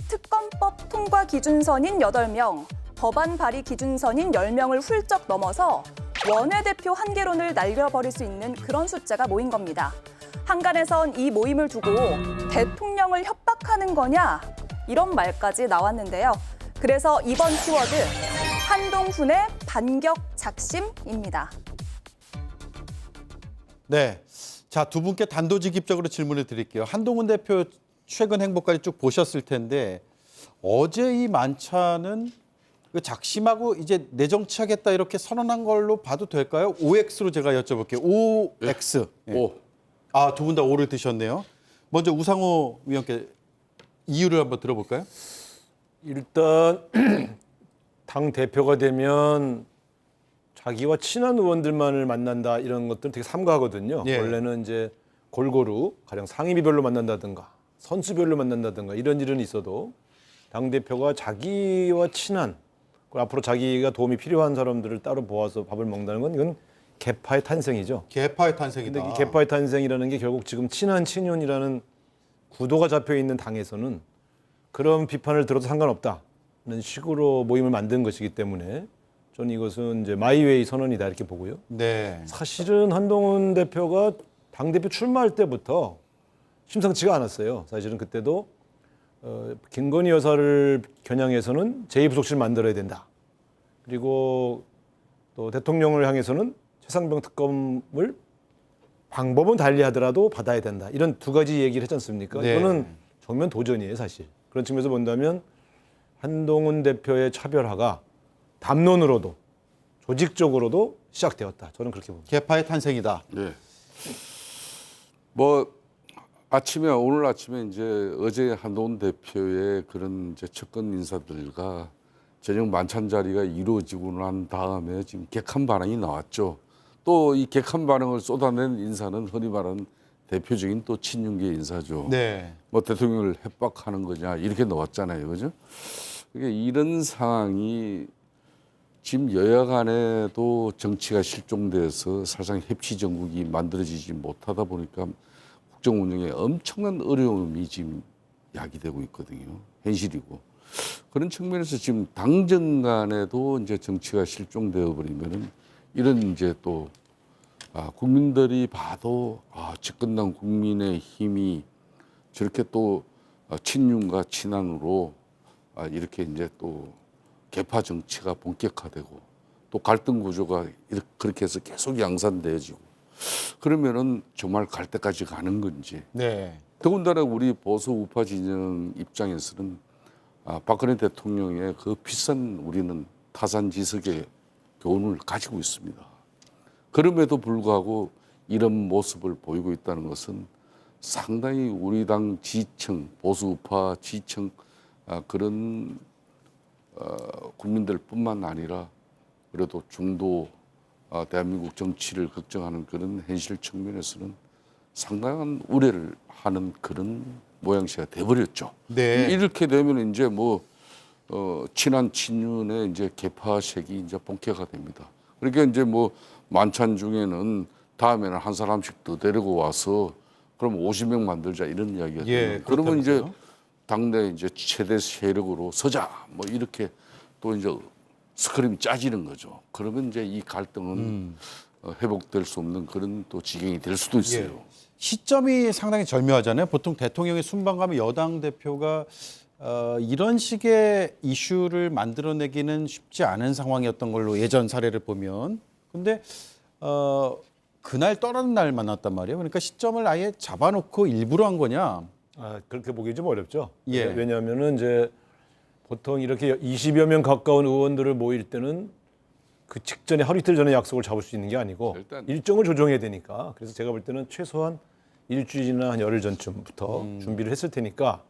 특검법 통과 기준선인 8명, 법안 발의 기준선인 10명을 훌쩍 넘어서 원내대표 한계론을 날려버릴 수 있는 그런 숫자가 모인 겁니다. 한간에선 이 모임을 두고 대통령을 협박하는 거냐? 이런 말까지 나왔는데요. 그래서 이번 키워드 한동훈의 반격 작심입니다. 네. 자, 두 분께 단도직입적으로 질문을 드릴게요. 한동훈 대표 최근 행보까지 쭉 보셨을 텐데 어제 이 만찬은 그 작심하고 이제 내정치하겠다 이렇게 선언한 걸로 봐도 될까요? OX로 제가 여쭤볼게요. OX. 오. 아, 두 분 다 O를 드셨네요. 먼저 우상호 위원께 이유를 한번 들어볼까요? 일단 당 대표가 되면 자기와 친한 의원들만을 만난다 이런 것들은 되게 삼가하거든요. 예. 원래는 이제 골고루 가령 상임위별로 만난다든가 선수별로 만난다든가 이런 일은 있어도 당 대표가 자기와 친한 그리고 앞으로 자기가 도움이 필요한 사람들을 따로 모아서 밥을 먹는다는 건 이건 개파의 탄생이죠. 개파의 탄생이다. 근데 이 개파의 탄생이라는 게 결국 지금 친한 친윤이라는 구도가 잡혀 있는 당에서는 그런 비판을 들어도 상관없다는 식으로 모임을 만든 것이기 때문에 저는 이것은 이제 마이웨이 선언이다 이렇게 보고요. 네. 사실은 한동훈 대표가 당대표 출마할 때부터 심상치가 않았어요. 사실은 그때도 김건희 여사를 겨냥해서는 제2부속실을 만들어야 된다. 그리고 또 대통령을 향해서는 최상병 특검을 방법은 달리하더라도 받아야 된다. 이런 두 가지 얘기를 했지 않습니까? 네. 이거는 정면 도전이에요, 사실. 그런 측면에서 본다면 한동훈 대표의 차별화가 담론으로도 조직적으로도 시작되었다. 저는 그렇게 봅니다. 개파의 탄생이다. 네. 뭐 아침에 오늘 아침에 이제 어제 한동훈 대표의 그런 이제 측근 인사들과 저녁 만찬 자리가 이루어지고 난 다음에 지금 객한 반응이 나왔죠. 또 이 객한 반응을 쏟아낸 인사는 흔히 말하는 대표적인 또 친윤계 인사죠. 네. 뭐 대통령을 협박하는 거냐 이렇게 나왔잖아요, 그죠? 그러니까 이런 상황이 지금 여야 간에도 정치가 실종돼서 사실상 협치 정국이 만들어지지 못하다 보니까 국정 운영에 엄청난 어려움이 지금 야기되고 있거든요. 현실이고. 그런 측면에서 지금 당정 간에도 이제 정치가 실종되어 버리면은 이런 이제 또 국민들이 봐도 집권당 국민의힘이 저렇게 또 친윤과 친한으로 이렇게 이제 또 개파 정치가 본격화되고 또 갈등 구조가 그렇게 해서 계속 양산되어지고 그러면은 정말 갈 때까지 가는 건지. 네. 더군다나 우리 보수 우파 진영 입장에서는 박근혜 대통령의 그 비싼 우리는 타산지석의 교훈을 가지고 있습니다. 그럼에도 불구하고 이런 모습을 보이고 있다는 것은 상당히 우리 당 지층, 보수 우파 지층 그런 국민들뿐만 아니라 그래도 중도 대한민국 정치를 걱정하는 그런 현실 측면에서는 상당한 우려를 하는 그런 모양새가 돼버렸죠. 네. 이렇게 되면 이제 뭐 친한 친윤의 이제 개파색이 이제 본격화됩니다. 그러니까 이제 뭐 만찬 중에는 다음에는 한 사람씩 더 데리고 와서 그럼 50명 만들자 이런 이야기가 돼요. 그러면 이제 당내 이제 최대 세력으로 서자 뭐 이렇게 또 이제 스크림이 짜지는 거죠. 그러면 이제 이 갈등은 회복될 수 없는 그런 또 지경이 될 수도 있어요. 예. 시점이 상당히 절묘하잖아요. 보통 대통령이 순방가면 여당 대표가 이런 식의 이슈를 만들어내기는 쉽지 않은 상황이었던 걸로 예전 사례를 보면. 근데 그날 떠나는 날 만났단 말이에요. 그러니까 시점을 아예 잡아놓고 일부러 한 거냐? 그렇게 보기 좀 어렵죠. 예. 왜냐하면은 이제 보통 이렇게 20여 명 가까운 의원들을 모일 때는 그 직전에 하루 이틀 전에 약속을 잡을 수 있는 게 아니고 일정을 조정해야 되니까. 그래서 제가 볼 때는 최소한 일주일이나 한 열흘 전쯤부터 준비를 했을 테니까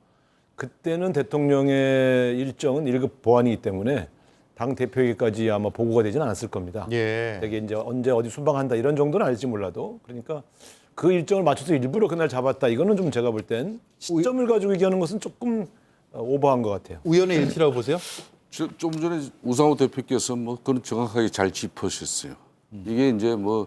그때는 대통령의 일정은 1급 보안이기 때문에 당 대표에게까지 아마 보고가 되지는 않았을 겁니다. 예. 되게 이제 언제 어디 순방한다 이런 정도는 알지 몰라도 그러니까 그 일정을 맞춰서 일부러 그날 잡았다. 이거는 좀 제가 볼 땐 시점을 가지고 얘기하는 것은 조금 오버한 것 같아요. 우연의 일치라고 보세요? 좀 전에 우상호 대표께서 뭐 그건 정확하게 잘 짚으셨어요. 이게 이제 뭐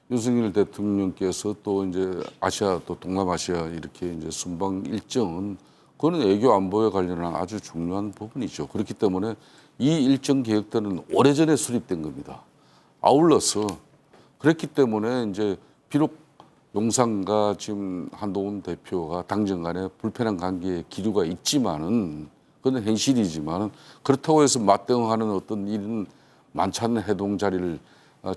윤석열 대통령께서 또 이제 아시아 또 동남아시아 이렇게 이제 순방 일정은 그거는 외교 안보에 관련한 아주 중요한 부분이죠. 그렇기 때문에 이 일정 계획들은 오래전에 수립된 겁니다. 아울러서 그렇기 때문에 이제 비록 용산과 지금 한동훈 대표가 당정 간에 불편한 관계의 기류가 있지만은 그건 현실이지만 그렇다고 해서 맞대응하는 어떤 이런 만찬 해동 자리를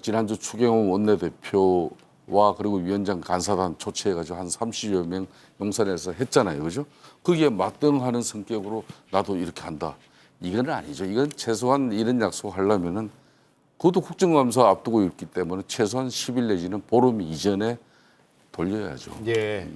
지난주 추경호 원내대표와 그리고 위원장 간사단 초치해가지고 한 30여 명 용산에서 했잖아요. 그죠? 거기에 맞대응하는 성격으로 나도 이렇게 한다. 이건 아니죠. 이건 최소한 이런 약속 하려면은 그것도 국정감사 앞두고 있기 때문에 최소한 10일 내지는 보름 이전에 돌려야죠. 예.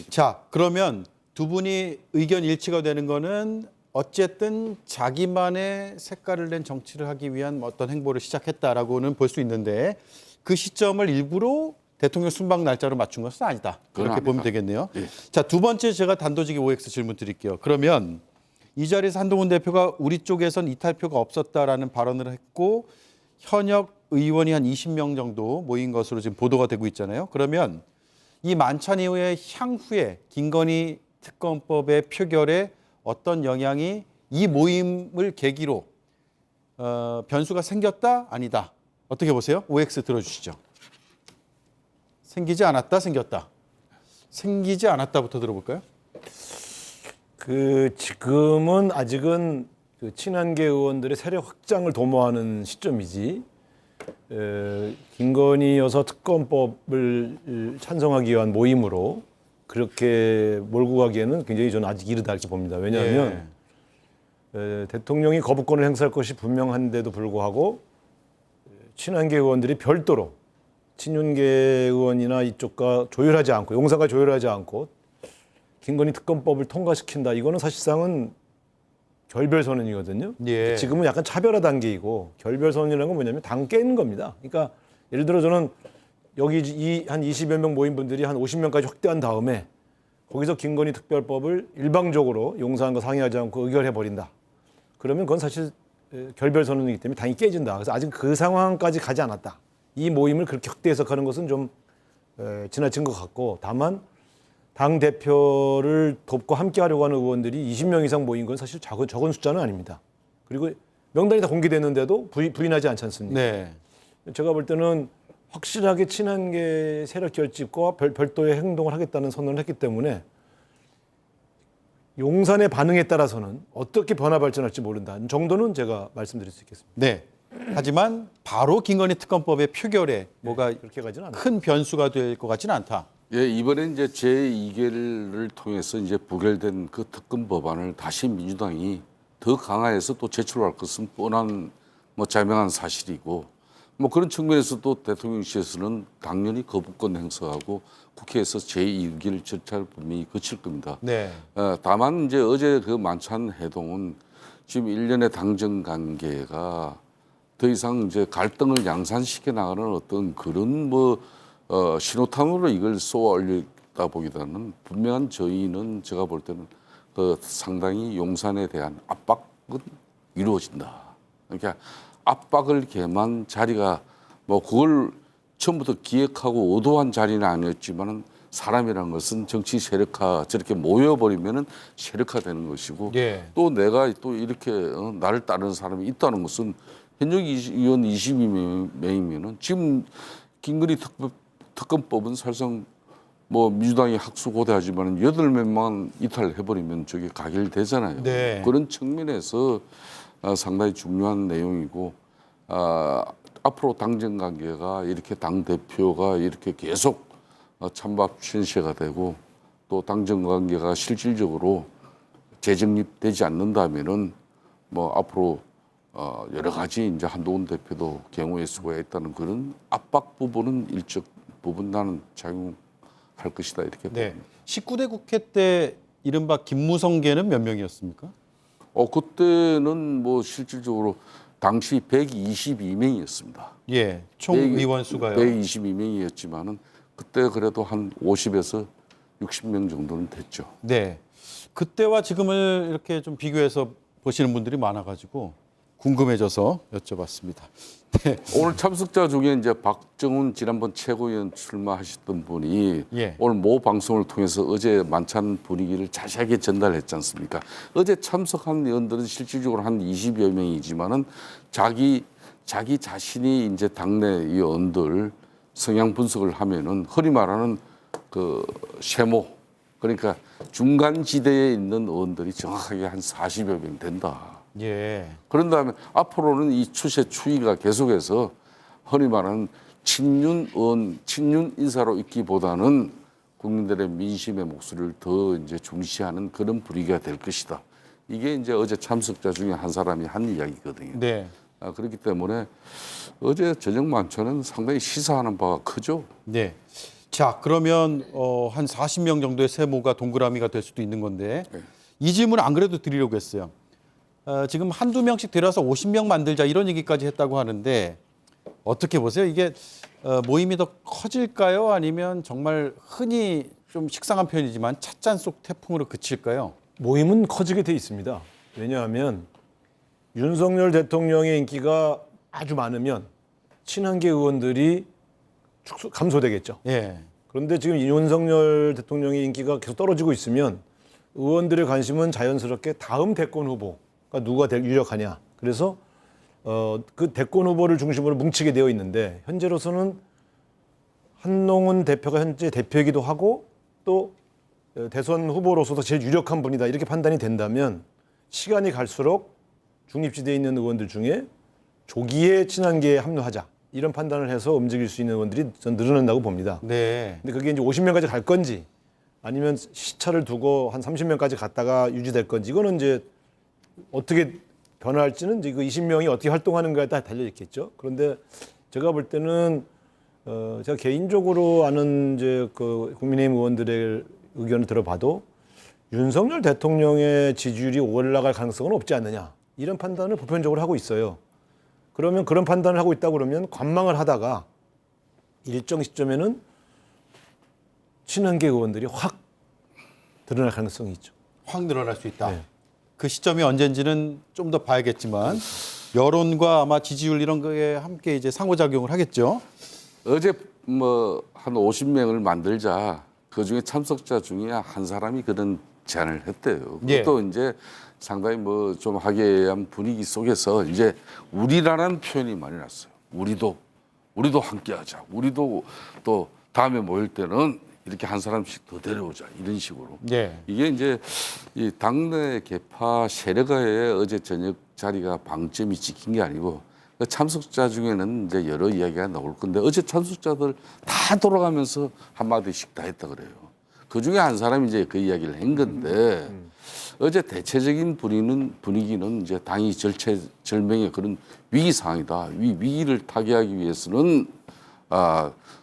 자, 그러면 두 분이 의견 일치가 되는 거는 어쨌든 자기만의 색깔을 낸 정치를 하기 위한 어떤 행보를 시작했다라고는 볼 수 있는데 그 시점을 일부러 대통령 순방 날짜로 맞춘 것은 아니다. 그렇게 보면 되겠네요. 예. 자, 두 번째 제가 단도직입 OX 질문 드릴게요. 그러면 이 자리에서 한동훈 대표가 우리 쪽에선 이탈표가 없었다라는 발언을 했고 현역 의원이 한 20명 정도 모인 것으로 지금 보도가 되고 있잖아요. 그러면 이 만찬 이후에 향후에 김건희 특검법의 표결에 어떤 영향이 이 모임을 계기로 변수가 생겼다 아니다. 어떻게 보세요? OX 들어주시죠. 생기지 않았다 생겼다. 생기지 않았다부터 들어볼까요? 지금은 아직은 그 친한계 의원들의 세력 확장을 도모하는 시점이지. 김건희 여사 특검법을 찬성하기 위한 모임으로 그렇게 몰고 가기에는 굉장히 저는 아직 이르다 이렇게 봅니다. 왜냐하면 대통령이 거부권을 행사할 것이 분명한데도 불구하고 친한계 의원들이 별도로 친윤계 의원이나 이쪽과 조율하지 않고 용산과 조율하지 않고 김건희 특검법을 통과시킨다. 이거는 사실상은 결별선언이거든요. 예. 지금은 약간 차별화 단계이고 결별선언이라는 건 뭐냐면 당 깨는 겁니다. 그러니까 예를 들어 저는 여기 한 20여 명 모인 분들이 한 50명까지 확대한 다음에 거기서 김건희 특별법을 일방적으로 용산과 상의하지 않고 의결해버린다. 그러면 그건 사실 결별선언이기 때문에 당이 깨진다. 그래서 아직 그 상황까지 가지 않았다. 이 모임을 그렇게 확대 해석하는 것은 좀 지나친 것 같고 다만 당 대표를 돕고 함께 하려고 하는 의원들이 20명 이상 모인 건 사실 적은 숫자는 아닙니다. 그리고 명단이 다 공개됐는데도 부인하지 않지 않습니까? 네. 제가 볼 때는 확실하게 친한계 세력 결집과 별도의 행동을 하겠다는 선언을 했기 때문에 용산의 반응에 따라서는 어떻게 변화 발전할지 모른다 정도는 제가 말씀드릴 수 있겠습니다. 네. 하지만 바로 김건희 특검법의 표결에 뭐가 그렇게 가지는 않아요. 큰 변수가 될 것 같지는 않다. 예, 이번에 이제 제2계를 통해서 이제 부결된 그 특검 법안을 다시 민주당이 더 강화해서 또 제출할 것은 뻔한 자명한 사실이고 그런 측면에서도 대통령실에서는 당연히 거부권 행사하고 국회에서 제2계를 절차를 분명히 거칠 겁니다. 네. 다만 이제 어제 그 만찬 해동은 지금 일련의 당정 관계가 더 이상 이제 갈등을 양산시켜 나가는 어떤 그런 신호탄으로 이걸 쏘아 올렸다 보기보다는 분명한 저희는 제가 볼 때는 상당히 용산에 대한 압박은 이루어진다. 그러니까 압박을 개만 자리가 그걸 처음부터 기획하고 의도한 자리는 아니었지만은 사람이라는 것은 정치 세력화 저렇게 모여버리면은 세력화되는 것이고 또 내가 또 이렇게 나를 따르는 사람이 있다는 것은 현역 의원 22명이면은 지금 김건희 특검법은 사실상 민주당이 학수고대하지만 8명만 이탈해버리면 저게 가결되잖아요. 네. 그런 측면에서 상당히 중요한 내용이고 앞으로 당정 관계가 이렇게 당 대표가 이렇게 계속 찬밥 신세가 되고 또 당정 관계가 실질적으로 재정립되지 않는다면은 앞으로 여러 가지 이제 한동훈 대표도 경우의 수가 있다는 그런 압박 부분은 일적 부분 나는 작용할 것이다 이렇게 봅니다. 19대 국회 때 이른바 김무성계는 몇 명이었습니까? 그때는 실질적으로 당시 122명이었습니다. 예, 총 의원 수가요. 122명이었지만은 그때 그래도 한 50에서 60명 정도는 됐죠. 네, 그때와 지금을 이렇게 좀 비교해서 보시는 분들이 많아가지고 궁금해져서 여쭤봤습니다. 네. 오늘 참석자 중에 이제 박정훈 지난번 최고위원 출마하셨던 분이 오늘 모 방송을 통해서 어제 만찬 분위기를 자세하게 전달했지 않습니까? 어제 참석한 의원들은 실질적으로 한 20여 명이지만은 자기 자신이 이제 당내 의원들 성향 분석을 하면은 흔히 말하는 그 세모 그러니까 중간 지대에 있는 의원들이 정확하게 한 40여 명 된다. 예. 그런 다음에 앞으로는 이 추이가 계속해서 흔히 말하는 친윤 의원, 친윤 인사로 있기보다는 국민들의 민심의 목소리를 더 이제 중시하는 그런 분위기가 될 것이다. 이게 이제 어제 참석자 중에 한 사람이 한 이야기거든요. 네. 그렇기 때문에 어제 저녁 만찬은 상당히 시사하는 바가 크죠. 네. 자, 그러면 한 40명 정도의 세모가 동그라미가 될 수도 있는 건데 이 질문 안 그래도 드리려고 했어요. 지금 한두 명씩 데려와서 50명 만들자 이런 얘기까지 했다고 하는데 어떻게 보세요? 이게 모임이 더 커질까요? 아니면 정말 흔히 좀 식상한 표현이지만 찻잔 속 태풍으로 그칠까요? 모임은 커지게 돼 있습니다. 왜냐하면 윤석열 대통령의 인기가 아주 많으면 친한계 의원들이 감소되겠죠. 예. 그런데 지금 윤석열 대통령의 인기가 계속 떨어지고 있으면 의원들의 관심은 자연스럽게 다음 대권 후보가 누가 유력하냐. 그래서 그 대권 후보를 중심으로 뭉치게 되어 있는데 현재로서는 한동훈 대표가 현재 대표이기도 하고 또 대선 후보로서도 제일 유력한 분이다 이렇게 판단이 된다면 시간이 갈수록 중립지대에 있는 의원들 중에 조기에 친한계에 합류하자 이런 판단을 해서 움직일 수 있는 의원들이 전 늘어난다고 봅니다. 네. 근데 그게 이제 50명까지 갈 건지 아니면 시차를 두고 한 30명까지 갔다가 유지될 건지 이거는 이제 어떻게 변화할지는 이제 그 20명이 어떻게 활동하는가에 따라 달려 있겠죠. 그런데 제가 볼 때는 제가 개인적으로 아는 이제 그 국민의힘 의원들의 의견을 들어봐도 윤석열 대통령의 지지율이 올라갈 가능성은 없지 않느냐 이런 판단을 보편적으로 하고 있어요. 그러면 그런 판단을 하고 있다 그러면 관망을 하다가 일정 시점에는 친한계 의원들이 확 드러날 가능성이 있죠. 확 늘어날 수 있다. 네. 그 시점이 언젠지는 좀 더 봐야겠지만 여론과 아마 지지율 이런 거에 함께 이제 상호작용을 하겠죠. 어제 뭐 한 50명을 만들자. 그중에 참석자 중에 한 사람이 그런 제안을 했대요. 예. 그것도 이제 상당히 뭐 좀 화기애애한 분위기 속에서 이제 우리라는 표현이 많이 났어요. 우리도 함께하자. 우리도 또 다음에 모일 때는 이렇게 한 사람씩 더 데려오자 이런 식으로. 예. 이게 이제 이 당내 개파 세력의 어제 저녁 자리가 방점이 찍힌 게 아니고 그 참석자 중에는 이제 여러 이야기가 나올 건데 어제 참석자들 다 돌아가면서 한마디씩 다 했다 그래요. 그 중에 한 사람이 이제 그 이야기를 한 건데 어제 대체적인 분위기는 이제 당이 절체절명의 그런 위기 상황이다. 위기를 타개하기 위해서는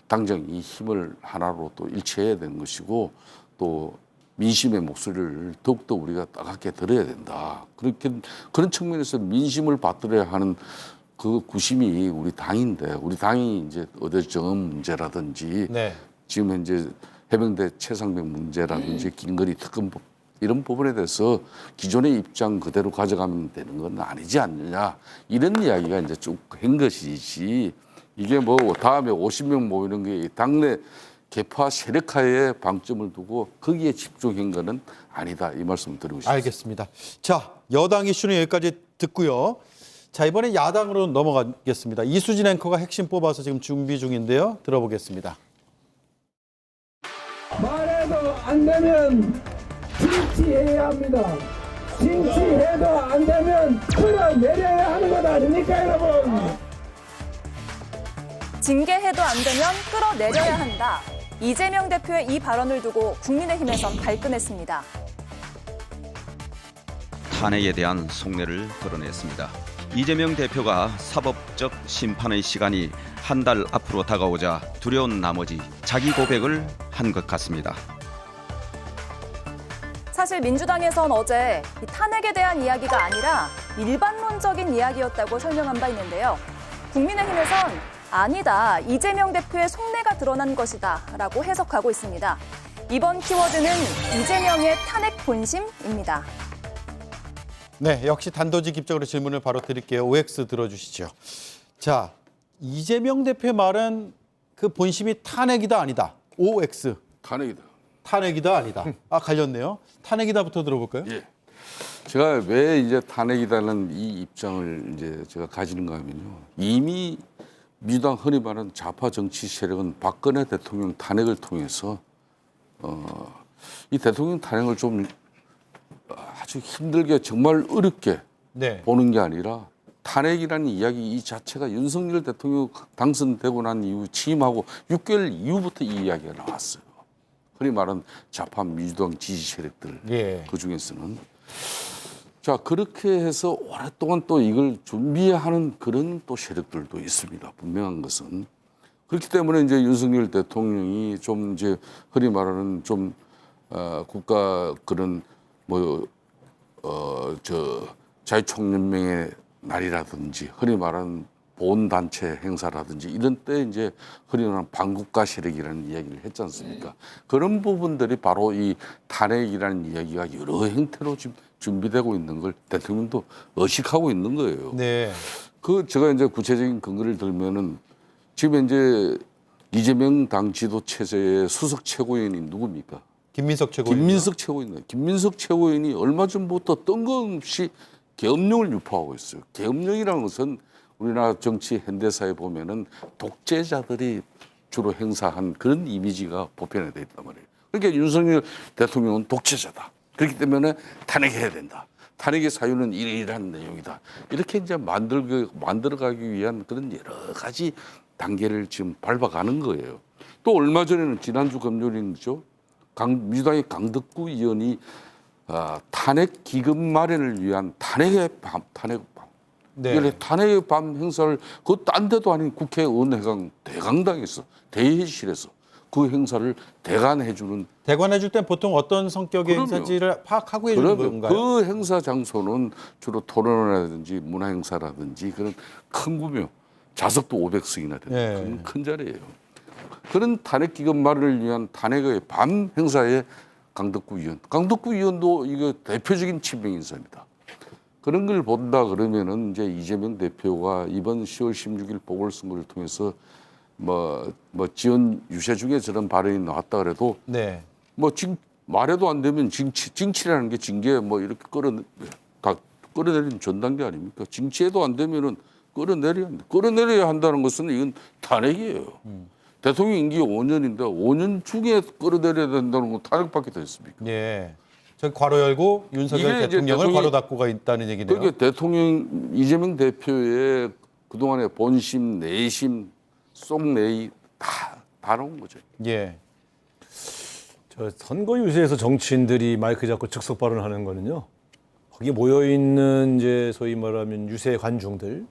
당정이 힘을 하나로 또 일치해야 되는 것이고 또 민심의 목소리를 더욱더 우리가 따갑게 들어야 된다. 그런 측면에서 민심을 받들어야 하는 그 구심이 우리 당인데 우리 당이 이제 의대정원 문제라든지 네. 지금 현재 해병대 최상병 문제라든지 길거리 특검법 이런 부분에 대해서 기존의 입장 그대로 가져가면 되는 건 아니지 않느냐 이런 이야기가 이제 쭉 한 것이지 이게 뭐 다음에 50명 모이는 게 당내 개파 세력화에 방점을 두고 거기에 집중한 거는 아니다 이 말씀 드리고 싶습니다. 알겠습니다. 자, 여당 이슈는 여기까지 듣고요. 자, 이번에 야당으로 넘어가겠습니다. 이수진 앵커가 핵심 뽑아서 지금 준비 중인데요. 들어보겠습니다. 말해도 안 되면 징치해야 합니다. 징치해도 안 되면 끌어내려야 하는 것 아닙니까, 여러분? 징계해도 안 되면 끌어내려야 한다. 이재명 대표의 이 발언을 두고 국민의힘에선 발끈했습니다. 탄핵에 대한 속내를 드러냈습니다. 이재명 대표가 사법적 심판의 시간이 한 달 앞으로 다가오자 두려운 나머지 자기 고백을 한 것 같습니다. 사실 민주당에선 어제 이 탄핵에 대한 이야기가 아니라 일반론적인 이야기였다고 설명한 바 있는데요. 국민의힘에선 아니다, 이재명 대표의 속내가 드러난 것이다 라고 해석하고 있습니다. 이번 키워드는 이재명의 탄핵 본심입니다. 네, 역시 단도직입적으로 질문을 바로 드릴게요. OX 들어주시죠. 자, 이재명 대표의 말은 그 본심이 탄핵이다 아니다. OX. 탄핵이다. 탄핵이다 아니다. 아, 갈렸네요. 탄핵이다부터 들어볼까요? 예. 제가 왜 이제 탄핵이다는 이 입장을 이제 제가 가지는가 하면요. 이미 민주당 흔히 말하는 좌파 정치 세력은 박근혜 대통령 탄핵을 통해서 이 대통령 탄핵을 좀 아주 힘들게 정말 어렵게 네. 보는 게 아니라 탄핵이라는 이야기 이 자체가 윤석열 대통령 당선되고 난 이후 취임하고 6개월 이후부터 이 이야기가 나왔어요. 흔히 말하는 좌파 민주당 지지 세력들 예. 그중에서는 자 그렇게 해서 오랫동안 또 이걸 준비하는 그런 또 세력들도 있습니다. 분명한 것은 그렇기 때문에 이제 윤석열 대통령이 좀 이제 흔히 말하는 좀 국가 그런 뭐 자유총연맹의 날이라든지 흔히 말하는 보훈단체 행사라든지 이런 때 이제 흔히 말하는 반국가 세력이라는 이야기를 했지 않습니까? 그런 부분들이 바로 이 탄핵이라는 이야기가 여러 형태로 지금 준비되고 있는 걸 대통령도 의식하고 있는 거예요. 네. 그 제가 이제 구체적인 근거를 들면은 지금 이제 이재명 당 지도 체제의 수석 최고위원이 누굽니까? 김민석 최고위원. 김민석 최고위원. 김민석 최고위원이 얼마 전부터 뜬금없이 계엄령을 유포하고 있어요. 계엄령이라는 것은 우리나라 정치 현대사에 보면은 독재자들이 주로 행사한 그런 이미지가 보편화되어 있단 말이에요. 그러니까 윤석열 대통령은 독재자다. 그렇기 때문에 탄핵해야 된다. 탄핵의 사유는 이러이러한 내용이다. 이렇게 이제 만들어가기 위한 그런 여러 가지 단계를 지금 밟아가는 거예요. 또 얼마 전에는 지난주 금요일이죠. 민주당의 강덕구 의원이 탄핵 기금 마련을 위한 탄핵의 밤. 네. 탄핵의 밤 행사를 그 딴 데도 아닌 국회의원회관 대강당에서 대회실에서 그 행사를 대관해주는. 대관해줄 땐 보통 어떤 성격의 그럼요. 행사지를 파악하고 해주는 건가요? 그 행사 장소는 주로 토론회라든지 문화 행사라든지 그런 큰 규모, 좌석도 500석이나 되는 네. 그런 큰 자리예요. 그런 탄핵 기금 마련을 위한 탄핵의 밤 행사에 강덕구 의원도 이거 대표적인 친명 인사입니다. 그런 걸 본다 그러면은 이제 이재명 대표가 이번 10월 16일 보궐선거를 통해서 뭐 지원 유세 중에 저런 발언이 나왔다 그래도 네. 말해도 안 되면 징치라는 게 징계 뭐 이렇게 끌어내리는 전 단계 아닙니까? 징치해도 안 되면은 끌어내려야 한다는 것은 이건 탄핵이에요. 대통령 임기 5년인데 5년 중에 끌어내려야 된다는 건 탄핵밖에 더 있습니까? 예. 저 괄호 열고 윤석열 대통령을 괄호 닫고가 있다는 얘기네요. 그게 대통령 이재명 대표의 그동안의 본심, 내심, 속내의 다 나온 거죠. 예. 저 선거 유세에서 정치인들이 마이크 잡고 즉석 발언하는 거는요. 거기 모여 있는 이제 소위 말하면 유세 관중들을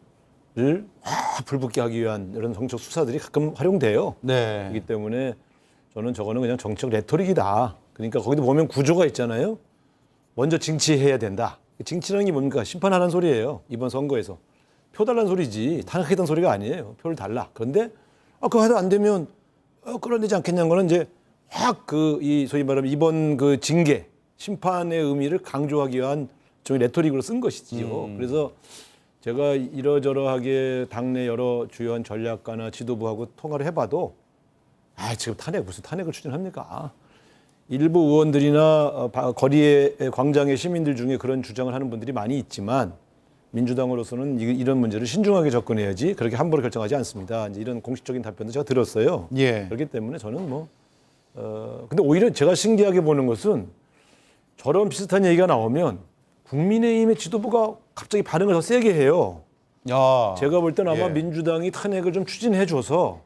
불붙게 하기 위한 이런 정책 수사들이 가끔 활용돼요. 네. 그렇기 때문에 저는 저거는 그냥 정책 레토릭이다. 그러니까 거기도 보면 구조가 있잖아요. 먼저 징치해야 된다. 징치라는 게 뭡니까? 심판하라는 소리예요. 이번 선거에서. 표 달라는 소리지 탄핵했던 소리가 아니에요. 표를 달라. 그런데 그거 해도 안 되면 끌어내지 않겠냐는 거는 이제 확 이 소위 말하면 이번 그 징계 심판의 의미를 강조하기 위한 좀 레토릭으로 쓴 것이지요. 그래서 제가 이러저러하게 당내 여러 주요한 전략가나 지도부하고 통화를 해봐도 지금 무슨 탄핵을 추진합니까? 일부 의원들이나 거리의 광장의 시민들 중에 그런 주장을 하는 분들이 많이 있지만 민주당으로서는 이런 문제를 신중하게 접근해야지 그렇게 함부로 결정하지 않습니다. 이제 이런 공식적인 답변도 제가 들었어요. 예. 그렇기 때문에 저는 근데 오히려 제가 신기하게 보는 것은 저런 비슷한 얘기가 나오면 국민의힘의 지도부가 갑자기 반응을 더 세게 해요. 제가 볼 때는 아마 민주당이 탄핵을 좀 추진해줘서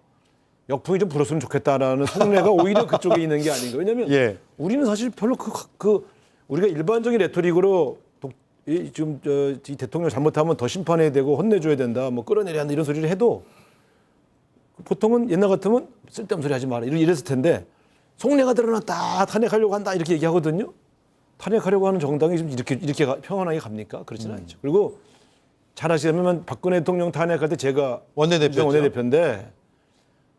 역풍이 좀 불었으면 좋겠다라는 속내가 오히려 그쪽에 있는 게 아닌가. 왜냐하면 우리는 사실 별로 우리가 일반적인 레토릭으로 지금 이 대통령 잘못하면 더 심판해야 되고 혼내줘야 된다, 뭐 끌어내려야 한다 이런 소리를 해도 보통은 옛날 같으면 쓸데없는 소리 하지 마라 이랬을 텐데 속내가 드러났다 탄핵하려고 한다 이렇게 얘기하거든요. 탄핵하려고 하는 정당이 좀 이렇게 평온하게 갑니까? 그렇지는 않죠. 그리고 잘 아시자면 박근혜 대통령 탄핵할 때 제가 원내대표인데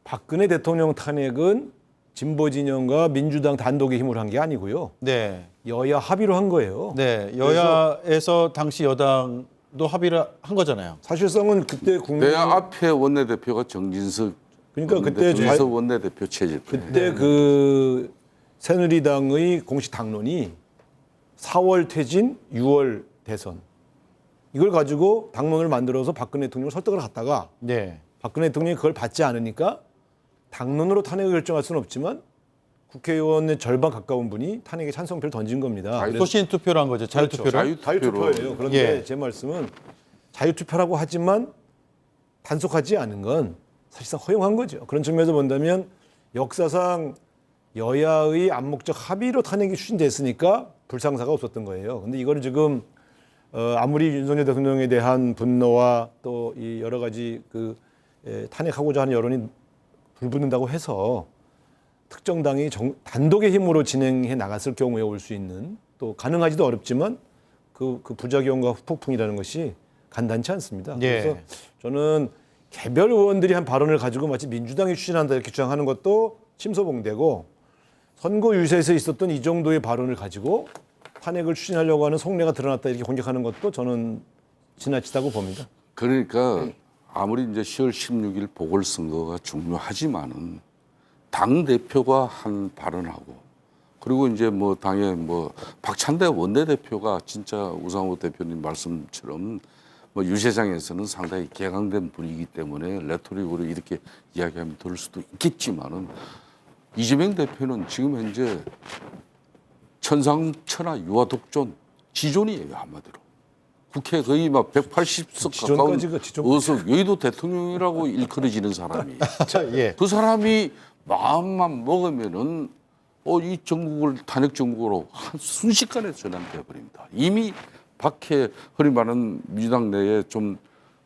박근혜 대통령 탄핵은 진보 진영과 민주당 단독의 힘으로 한 게 아니고요. 네. 여야 합의로 한 거예요. 네. 여야에서 당시 여당도 합의를 한 거잖아요. 사실상은 그때 내 앞에 원내대표가 정진석. 그러니까 그때 정진석 원내대표 체제. 그때 그 새누리당의 공식 당론이 4월 퇴진, 6월 대선. 이걸 가지고 당론을 만들어서 박근혜 대통령을 설득을 갔다가 박근혜 대통령이 그걸 받지 않으니까 당론으로 탄핵을 결정할 수는 없지만 국회의원의 절반 가까운 분이 탄핵에 찬성표를 던진 겁니다. 소신 투표로 한 거죠. 자유투표를. 그렇죠. 자유투표예요. 그런데 제 말씀은 자유투표라고 하지만 단속하지 않은 건 사실상 허용한 거죠. 그런 측면에서 본다면 역사상 여야의 암묵적 합의로 탄핵이 추진됐으니까 불상사가 없었던 거예요. 근데 이거를 지금 아무리 윤석열 대통령에 대한 분노와 또 이 여러 가지 탄핵하고자 하는 여론이 불붙는다고 해서 특정 당이 단독의 힘으로 진행해 나갔을 경우에 올 수 있는 또 가능하지도 어렵지만 그 부작용과 후폭풍이라는 것이 간단치 않습니다. 그래서 저는 개별 의원들이 한 발언을 가지고 마치 민주당이 추진한다 이렇게 주장하는 것도 침소봉대고 선거 유세에서 있었던 이 정도의 발언을 가지고 탄핵을 추진하려고 하는 속내가 드러났다 이렇게 공격하는 것도 저는 지나치다고 봅니다. 그러니까 아무리 이제 10월 16일 보궐선거가 중요하지만은 당 대표가 한 발언하고 그리고 이제 뭐 당의 뭐 박찬대 원내대표가 진짜 우상호 대표님 말씀처럼 뭐 유세장에서는 상당히 개강된 분이기 때문에 레토릭으로 이렇게 이야기하면 될 수도 있겠지만은 이재명 대표는 지금 현재 천상천하 유아독존 지존이에요 한마디로. 국회 거의 막 180석 가까운 어서 여의도 대통령이라고 일컬어지는 사람이. 그 사람이 마음만 먹으면은 이 전국을 탄핵 전국으로 순식간에 전환돼 버립니다. 이미 박해 허리 많은 민주당 내에 좀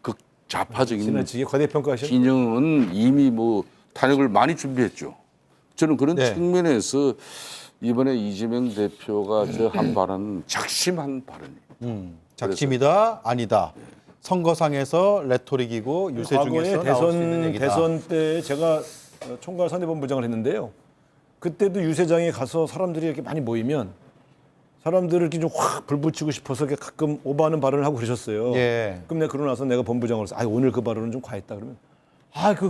극좌파적인 진영은 이미 뭐 탄핵을 많이 준비했죠. 저는 그런 측면에서 이번에 이재명 대표가 저 한 발언은 작심한 발언이에요. 작심이다 아니다. 선거상에서 레토릭이고 유세 중에서 나올 수 있는 얘기다. 대선 때 제가 총괄 선대본부장을 했는데요. 그때도 유세장에 가서 사람들이 이렇게 많이 모이면 사람들을 이렇게 좀 확 불붙이고 싶어서 가끔 오버하는 발언을 하고 그러셨어요. 그럼 내가 그러고 나서 내가 본부장으로서 오늘 그 발언은 좀 과했다 그러면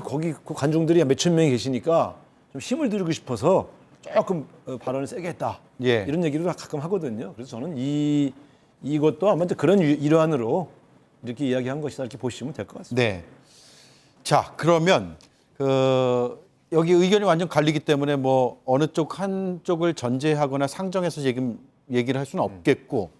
거기 그 관중들이 몇천 명이 계시니까 좀 힘을 드리고 싶어서 조금 발언을 세게 했다. 이런 얘기를 가끔 하거든요. 그래서 저는 이것도 아마 그런 일환으로 이렇게 이야기한 것이다 이렇게 보시면 될 것 같습니다. 네. 자, 그러면 여기 의견이 완전 갈리기 때문에 뭐 어느 쪽 한쪽을 전제하거나 상정해서 얘기를 할 수는 없겠고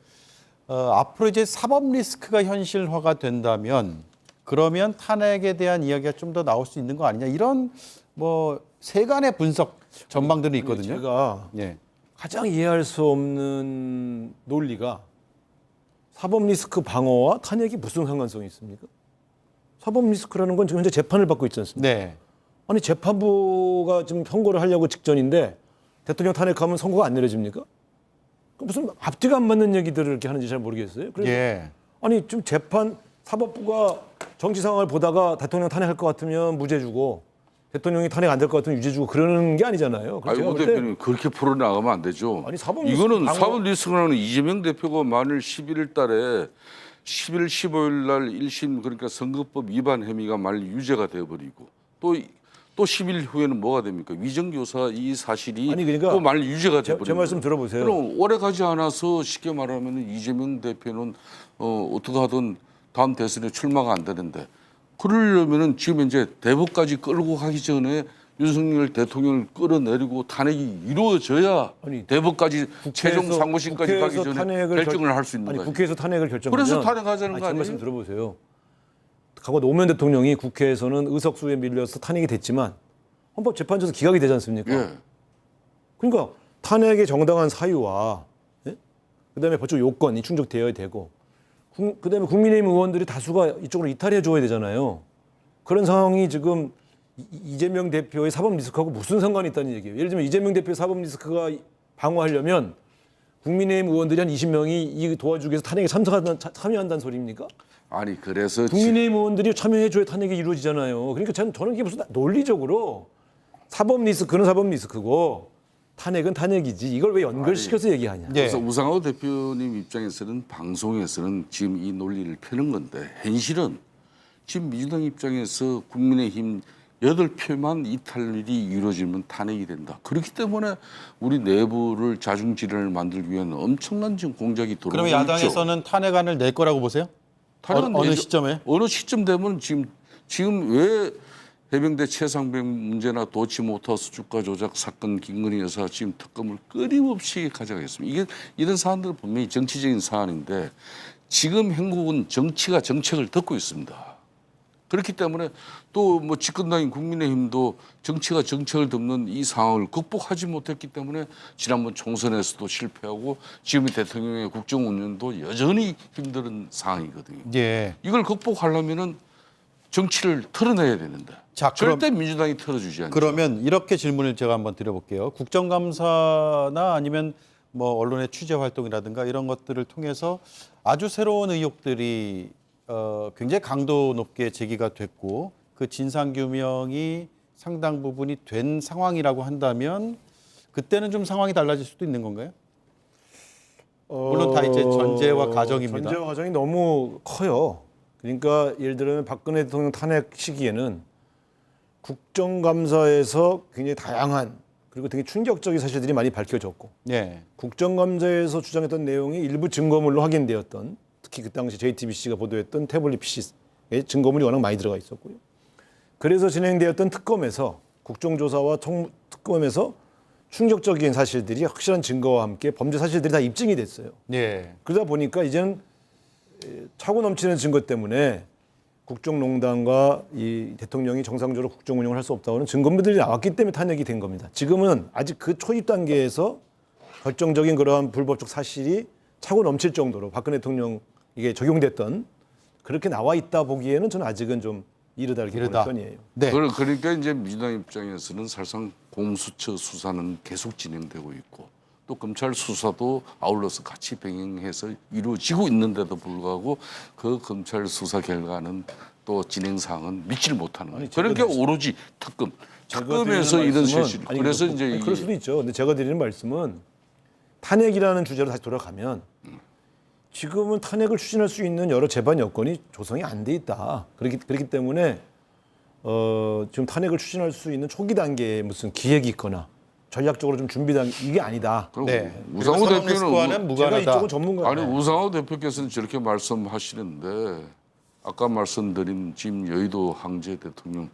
앞으로 이제 사법 리스크가 현실화가 된다면 그러면 탄핵에 대한 이야기가 좀 더 나올 수 있는 거 아니냐 이런 뭐 세간의 분석 전망들이 있거든요. 제가 가장 이해할 수 없는 논리가 사법 리스크 방어와 탄핵이 무슨 상관성이 있습니까? 사법 리스크라는 건 지금 현재 재판을 받고 있지 않습니까? 아니 재판부가 지금 선고를 하려고 직전인데 대통령 탄핵하면 선고가 안 내려집니까? 무슨 앞뒤가 안 맞는 얘기들을 이렇게 하는지 잘 모르겠어요. 그래서 아니 좀 사법부가 정치 상황을 보다가 대통령 탄핵할 것 같으면 무죄 주고 대통령이 탄핵 안 될 것 같으면 유죄 주고 그러는 게 아니잖아요. 오 대표님 그렇게 풀어나가면 안 되죠. 아니 이거는 사법 리스크라는 이재명 대표가 만일 11일 달에 11월 15일 날 1심 그러니까 선거법 위반 혐의가 만일 유죄가 되어버리고 또 10일 후에는 뭐가 됩니까? 위정교사 이 사실이 또 만일 유죄가 되어버리고 제 말씀 들어보세요. 그럼 오래 가지 않아서 쉽게 말하면 이재명 대표는 어떻게 하든 다음 대선에 출마가 안 되는데 그러려면은 지금 이제 대법까지 끌고 가기 전에 윤석열 대통령을 끌어내리고 탄핵이 이루어져야 대법까지 최종 상고심까지 가기 전에 결정을 할 수 있는 거예요. 국회에서 탄핵을 결정하면 그래서 탄핵하자는 거 아니에요? 제 말씀 들어보세요. 과거 노무현 대통령이 국회에서는 의석수에 밀려서 탄핵이 됐지만 헌법재판소에서 기각이 되지 않습니까? 그러니까 탄핵의 정당한 사유와 그다음에 법적 요건이 충족되어야 되고 그다음에 국민의힘 의원들이 다수가 이쪽으로 이탈해 줘야 되잖아요. 그런 상황이 지금 이재명 대표의 사법 리스크하고 무슨 상관이 있다는 얘기예요. 예를 들면 이재명 대표의 사법 리스크가 방어하려면 국민의힘 의원들이 한 20명이 이 도와주기 위해서 탄핵에 참여한다는 소리입니까? 아니 그래서 국민의힘 의원들이 참여해줘야 탄핵이 이루어지잖아요. 그러니까 저는 이게 무슨 논리적으로 사법 리스크는 사법 리스크고 탄핵은 탄핵이지 이걸 왜 연결시켜서 얘기하냐. 그래서 우상호 대표님 입장에서는 방송에서는 지금 이 논리를 펴는 건데 현실은 지금 민주당 입장에서 국민의힘 8표만 이탈이 이루어지면 탄핵이 된다. 그렇기 때문에 우리 내부를 자중질환을 만들기 위한 엄청난 지금 공작이 들어오고 있죠. 그러면 야당에서는 탄핵안을 낼 거라고 보세요? 어느 시점에? 어느 시점 되면 지금 왜 해병대 최상병 문제나 도이치모터스 주가 조작 사건 김건희 여사 지금 특검을 끊임없이 가져가겠습니다. 이게 이런 사안들은 분명히 정치적인 사안인데 지금 한국은 정치가 정책을 덮고 있습니다. 그렇기 때문에 또 뭐 집권당인 국민의힘도 정치가 정책을 덮는 이 상황을 극복하지 못했기 때문에 지난번 총선에서도 실패하고 지금 대통령의 국정 운영도 여전히 힘든 상황이거든요. 예. 이걸 극복하려면은 정치를 털어내야 되는데 자, 절대 민주당이 털어주지 않죠. 그러면 이렇게 질문을 제가 한번 드려볼게요. 국정감사나 아니면 뭐 언론의 취재 활동이라든가 이런 것들을 통해서 아주 새로운 의혹들이 굉장히 강도 높게 제기가 됐고 그 진상 규명이 상당 부분이 된 상황이라고 한다면 그때는 좀 상황이 달라질 수도 있는 건가요? 물론 다 이제 전제와 가정입니다. 전제와 가정이 너무 커요. 그러니까 예를 들면 박근혜 대통령 탄핵 시기에는 국정감사에서 굉장히 다양한 그리고 되게 충격적인 사실들이 많이 밝혀졌고 네. 국정감사에서 주장했던 내용이 일부 증거물로 확인되었던 특히 그 당시 JTBC가 보도했던 태블릿 PC의 증거물이 워낙 많이 들어가 있었고요. 그래서 진행되었던 특검에서 국정조사와 특검에서 충격적인 사실들이 확실한 증거와 함께 범죄 사실들이 다 입증이 됐어요. 네. 그러다 보니까 이제는 차고 넘치는 증거 때문에 국정농단과 이 대통령이 정상적으로 국정 운영을 할 수 없다고는 증거물들이 나왔기 때문에 탄핵이 된 겁니다. 지금은 아직 그 초입 단계에서 결정적인 그러한 불법적 사실이 차고 넘칠 정도로 박근혜 대통령 이게 적용됐던 그렇게 나와 있다 보기에는 저는 아직은 좀 이르다 이렇게 보는 편이에요. 네. 그러니까 이제 민주당 입장에서는 사실상 공수처 수사는 계속 진행되고 있고 또 검찰 수사도 아울러서 같이 병행해서 이루어지고 있는데도 불구하고 그 검찰 수사 결과는 또 진행 사항은 믿지를 못하는 거예요. 그러니까 오로지 특검에서 이런 실실. 그래서 이제 그럴 수도 있죠. 근데 제가 드리는 말씀은 탄핵이라는 주제로 다시 돌아가면 지금은 탄핵을 추진할 수 있는 여러 재반 여건이 조성이 안 돼 있다. 그렇기 때문에 지금 탄핵을 추진할 수 있는 초기 단계에 무슨 기획이 있거나 전략적으로 좀 준비된 이게 아니다. 네. 우상호 대표는 제가 이쪽은 전문가. 아니 우상호 대표께서는 저렇게 말씀하시는데 아까 말씀드린 지금 여의도 황제 대통령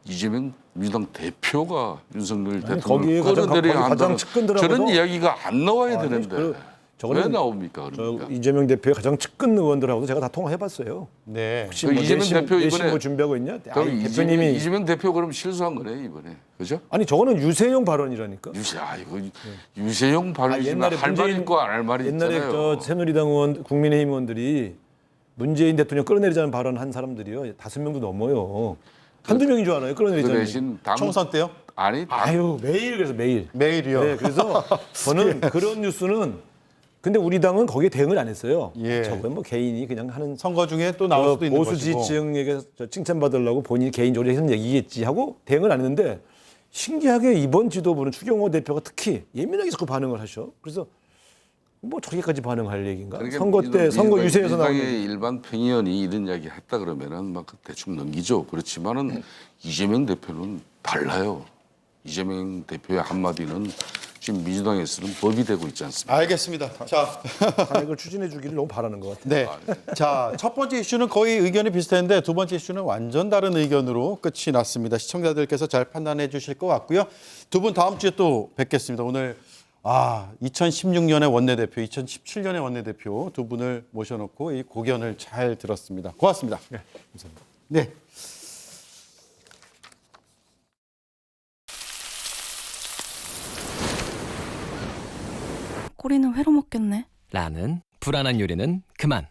이재명 민주당 대표가 윤석열 대통령을 끌어내려야 한다는 저런 이야기가 안 나와야 되는데 왜 나옵니까? 그러니까. 이재명 대표의 가장 측근 의원들하고도 제가 다 통화해봤어요. 네. 혹시 뭐 이재명 대표 이번에 뭐 준비하고 있냐? 대표님이 이재명 대표 그럼 실수한 거네 이번에, 그죠? 아니 저거는 유세용 발언이라니까. 유세용 발언이지만 할 말 있고 안 할 말이 있잖아요. 옛날에 저 새누리당 의원, 국민의힘 의원들이 문재인 대통령 끌어내리자는 발언한 사람들이요 5명도 넘어요. 한두 명인 줄 알아요. 끌어내리자는. 그 대신 총선 때요? 아니. 매일 그래서 매일. 매일이요. 네, 그래서 저는 그런 뉴스는. 근데 우리 당은 거기에 대응을 안 했어요. 예. 저건 뭐 개인이 그냥 하는 선거 중에 또 나올 수도 있는 보수 것이고. 지지층에게 칭찬받으려고 본인이 개인적으로 하는 얘기겠지 하고 대응을 안 했는데 신기하게 이번 지도부는 추경호 대표가 특히 예민하게 자꾸 반응을 하셔. 그래서 뭐 저기까지 반응할 얘기인가? 그러니까 선거 때 선거 유세에서 나오는 일반 평의원이 이런 이야기 했다 그러면은 막 대충 넘기죠. 그렇지만은 이재명 대표는 달라요. 이재명 대표의 한마디는 지금 민주당에서는 법이 되고 있지 않습니까? 알겠습니다. 자, 탄핵을 추진해 주기를 너무 바라는 것 같아요. 네. 자, 첫 번째 이슈는 거의 의견이 비슷했는데 두 번째 이슈는 완전 다른 의견으로 끝이 났습니다. 시청자들께서 잘 판단해 주실 것 같고요. 두 분 다음 주에 또 뵙겠습니다. 오늘 2016년의 원내대표, 2017년의 원내대표 두 분을 모셔놓고 이 고견을 잘 들었습니다. 고맙습니다. 네, 감사합니다. 네. 꼬리는 회로 먹겠네. 라는 불안한 요리는 그만.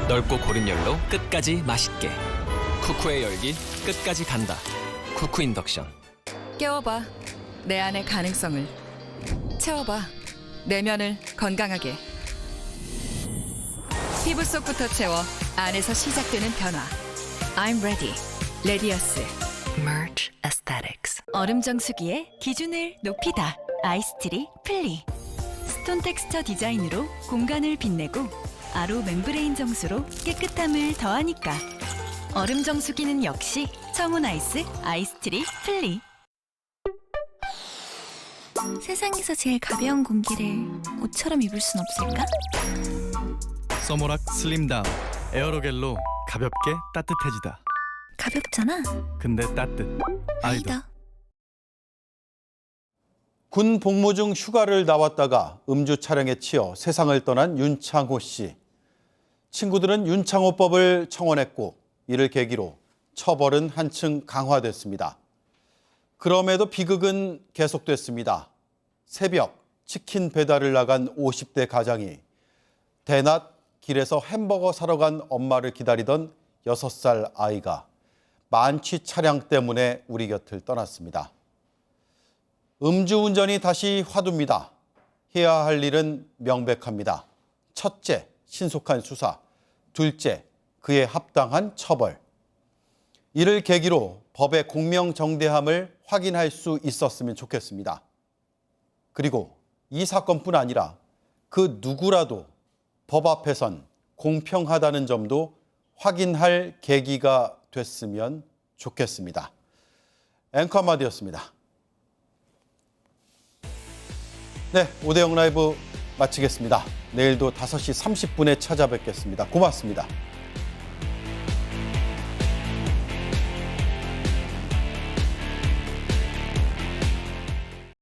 넓고 고른 열로 끝까지 맛있게. 쿠쿠의 열기 끝까지 간다. 쿠쿠 인덕션. 깨워봐. 내 안의 가능성을. 채워봐. 내면을 건강하게. 피부 속부터 채워 안에서 시작되는 변화. I'm ready. 레디어스. Merge Aesthetics. 얼음 정수기의 기준을 높이다. 아이스트리 플리. 스톤 텍스처 디자인으로 공간을 빛내고 아로 멤브레인 정수로 깨끗함을 더하니까 얼음 정수기는 역시 청운아이스 아이스트리 플리. 세상에서 제일 가벼운 공기를 옷처럼 입을 순 없을까? 서모락 슬림다운 에어로겔로 가볍게 따뜻해지다. 가볍잖아. 근데 따뜻. 아니다. 군 복무 중 휴가를 나왔다가 음주 촬영에 치여 세상을 떠난 윤창호 씨. 친구들은 윤창호법을 청원했고 이를 계기로 처벌은 한층 강화됐습니다. 그럼에도 비극은 계속됐습니다. 새벽 치킨 배달을 나간 50대 가장이 대낮 길에서 햄버거 사러 간 엄마를 기다리던 6살 아이가 만취 차량 때문에 우리 곁을 떠났습니다. 음주운전이 다시 화두입니다. 해야 할 일은 명백합니다. 첫째, 신속한 수사. 둘째, 그에 합당한 처벌. 이를 계기로 법의 공명정대함을 확인할 수 있었으면 좋겠습니다. 그리고 이 사건뿐 아니라 그 누구라도 법 앞에선 공평하다는 점도 확인할 계기가 됐으면 좋겠습니다. 앵커 한마디였습니다. 네, 오대영 라이브 마치겠습니다. 내일도 5시 30분에 찾아뵙겠습니다. 고맙습니다.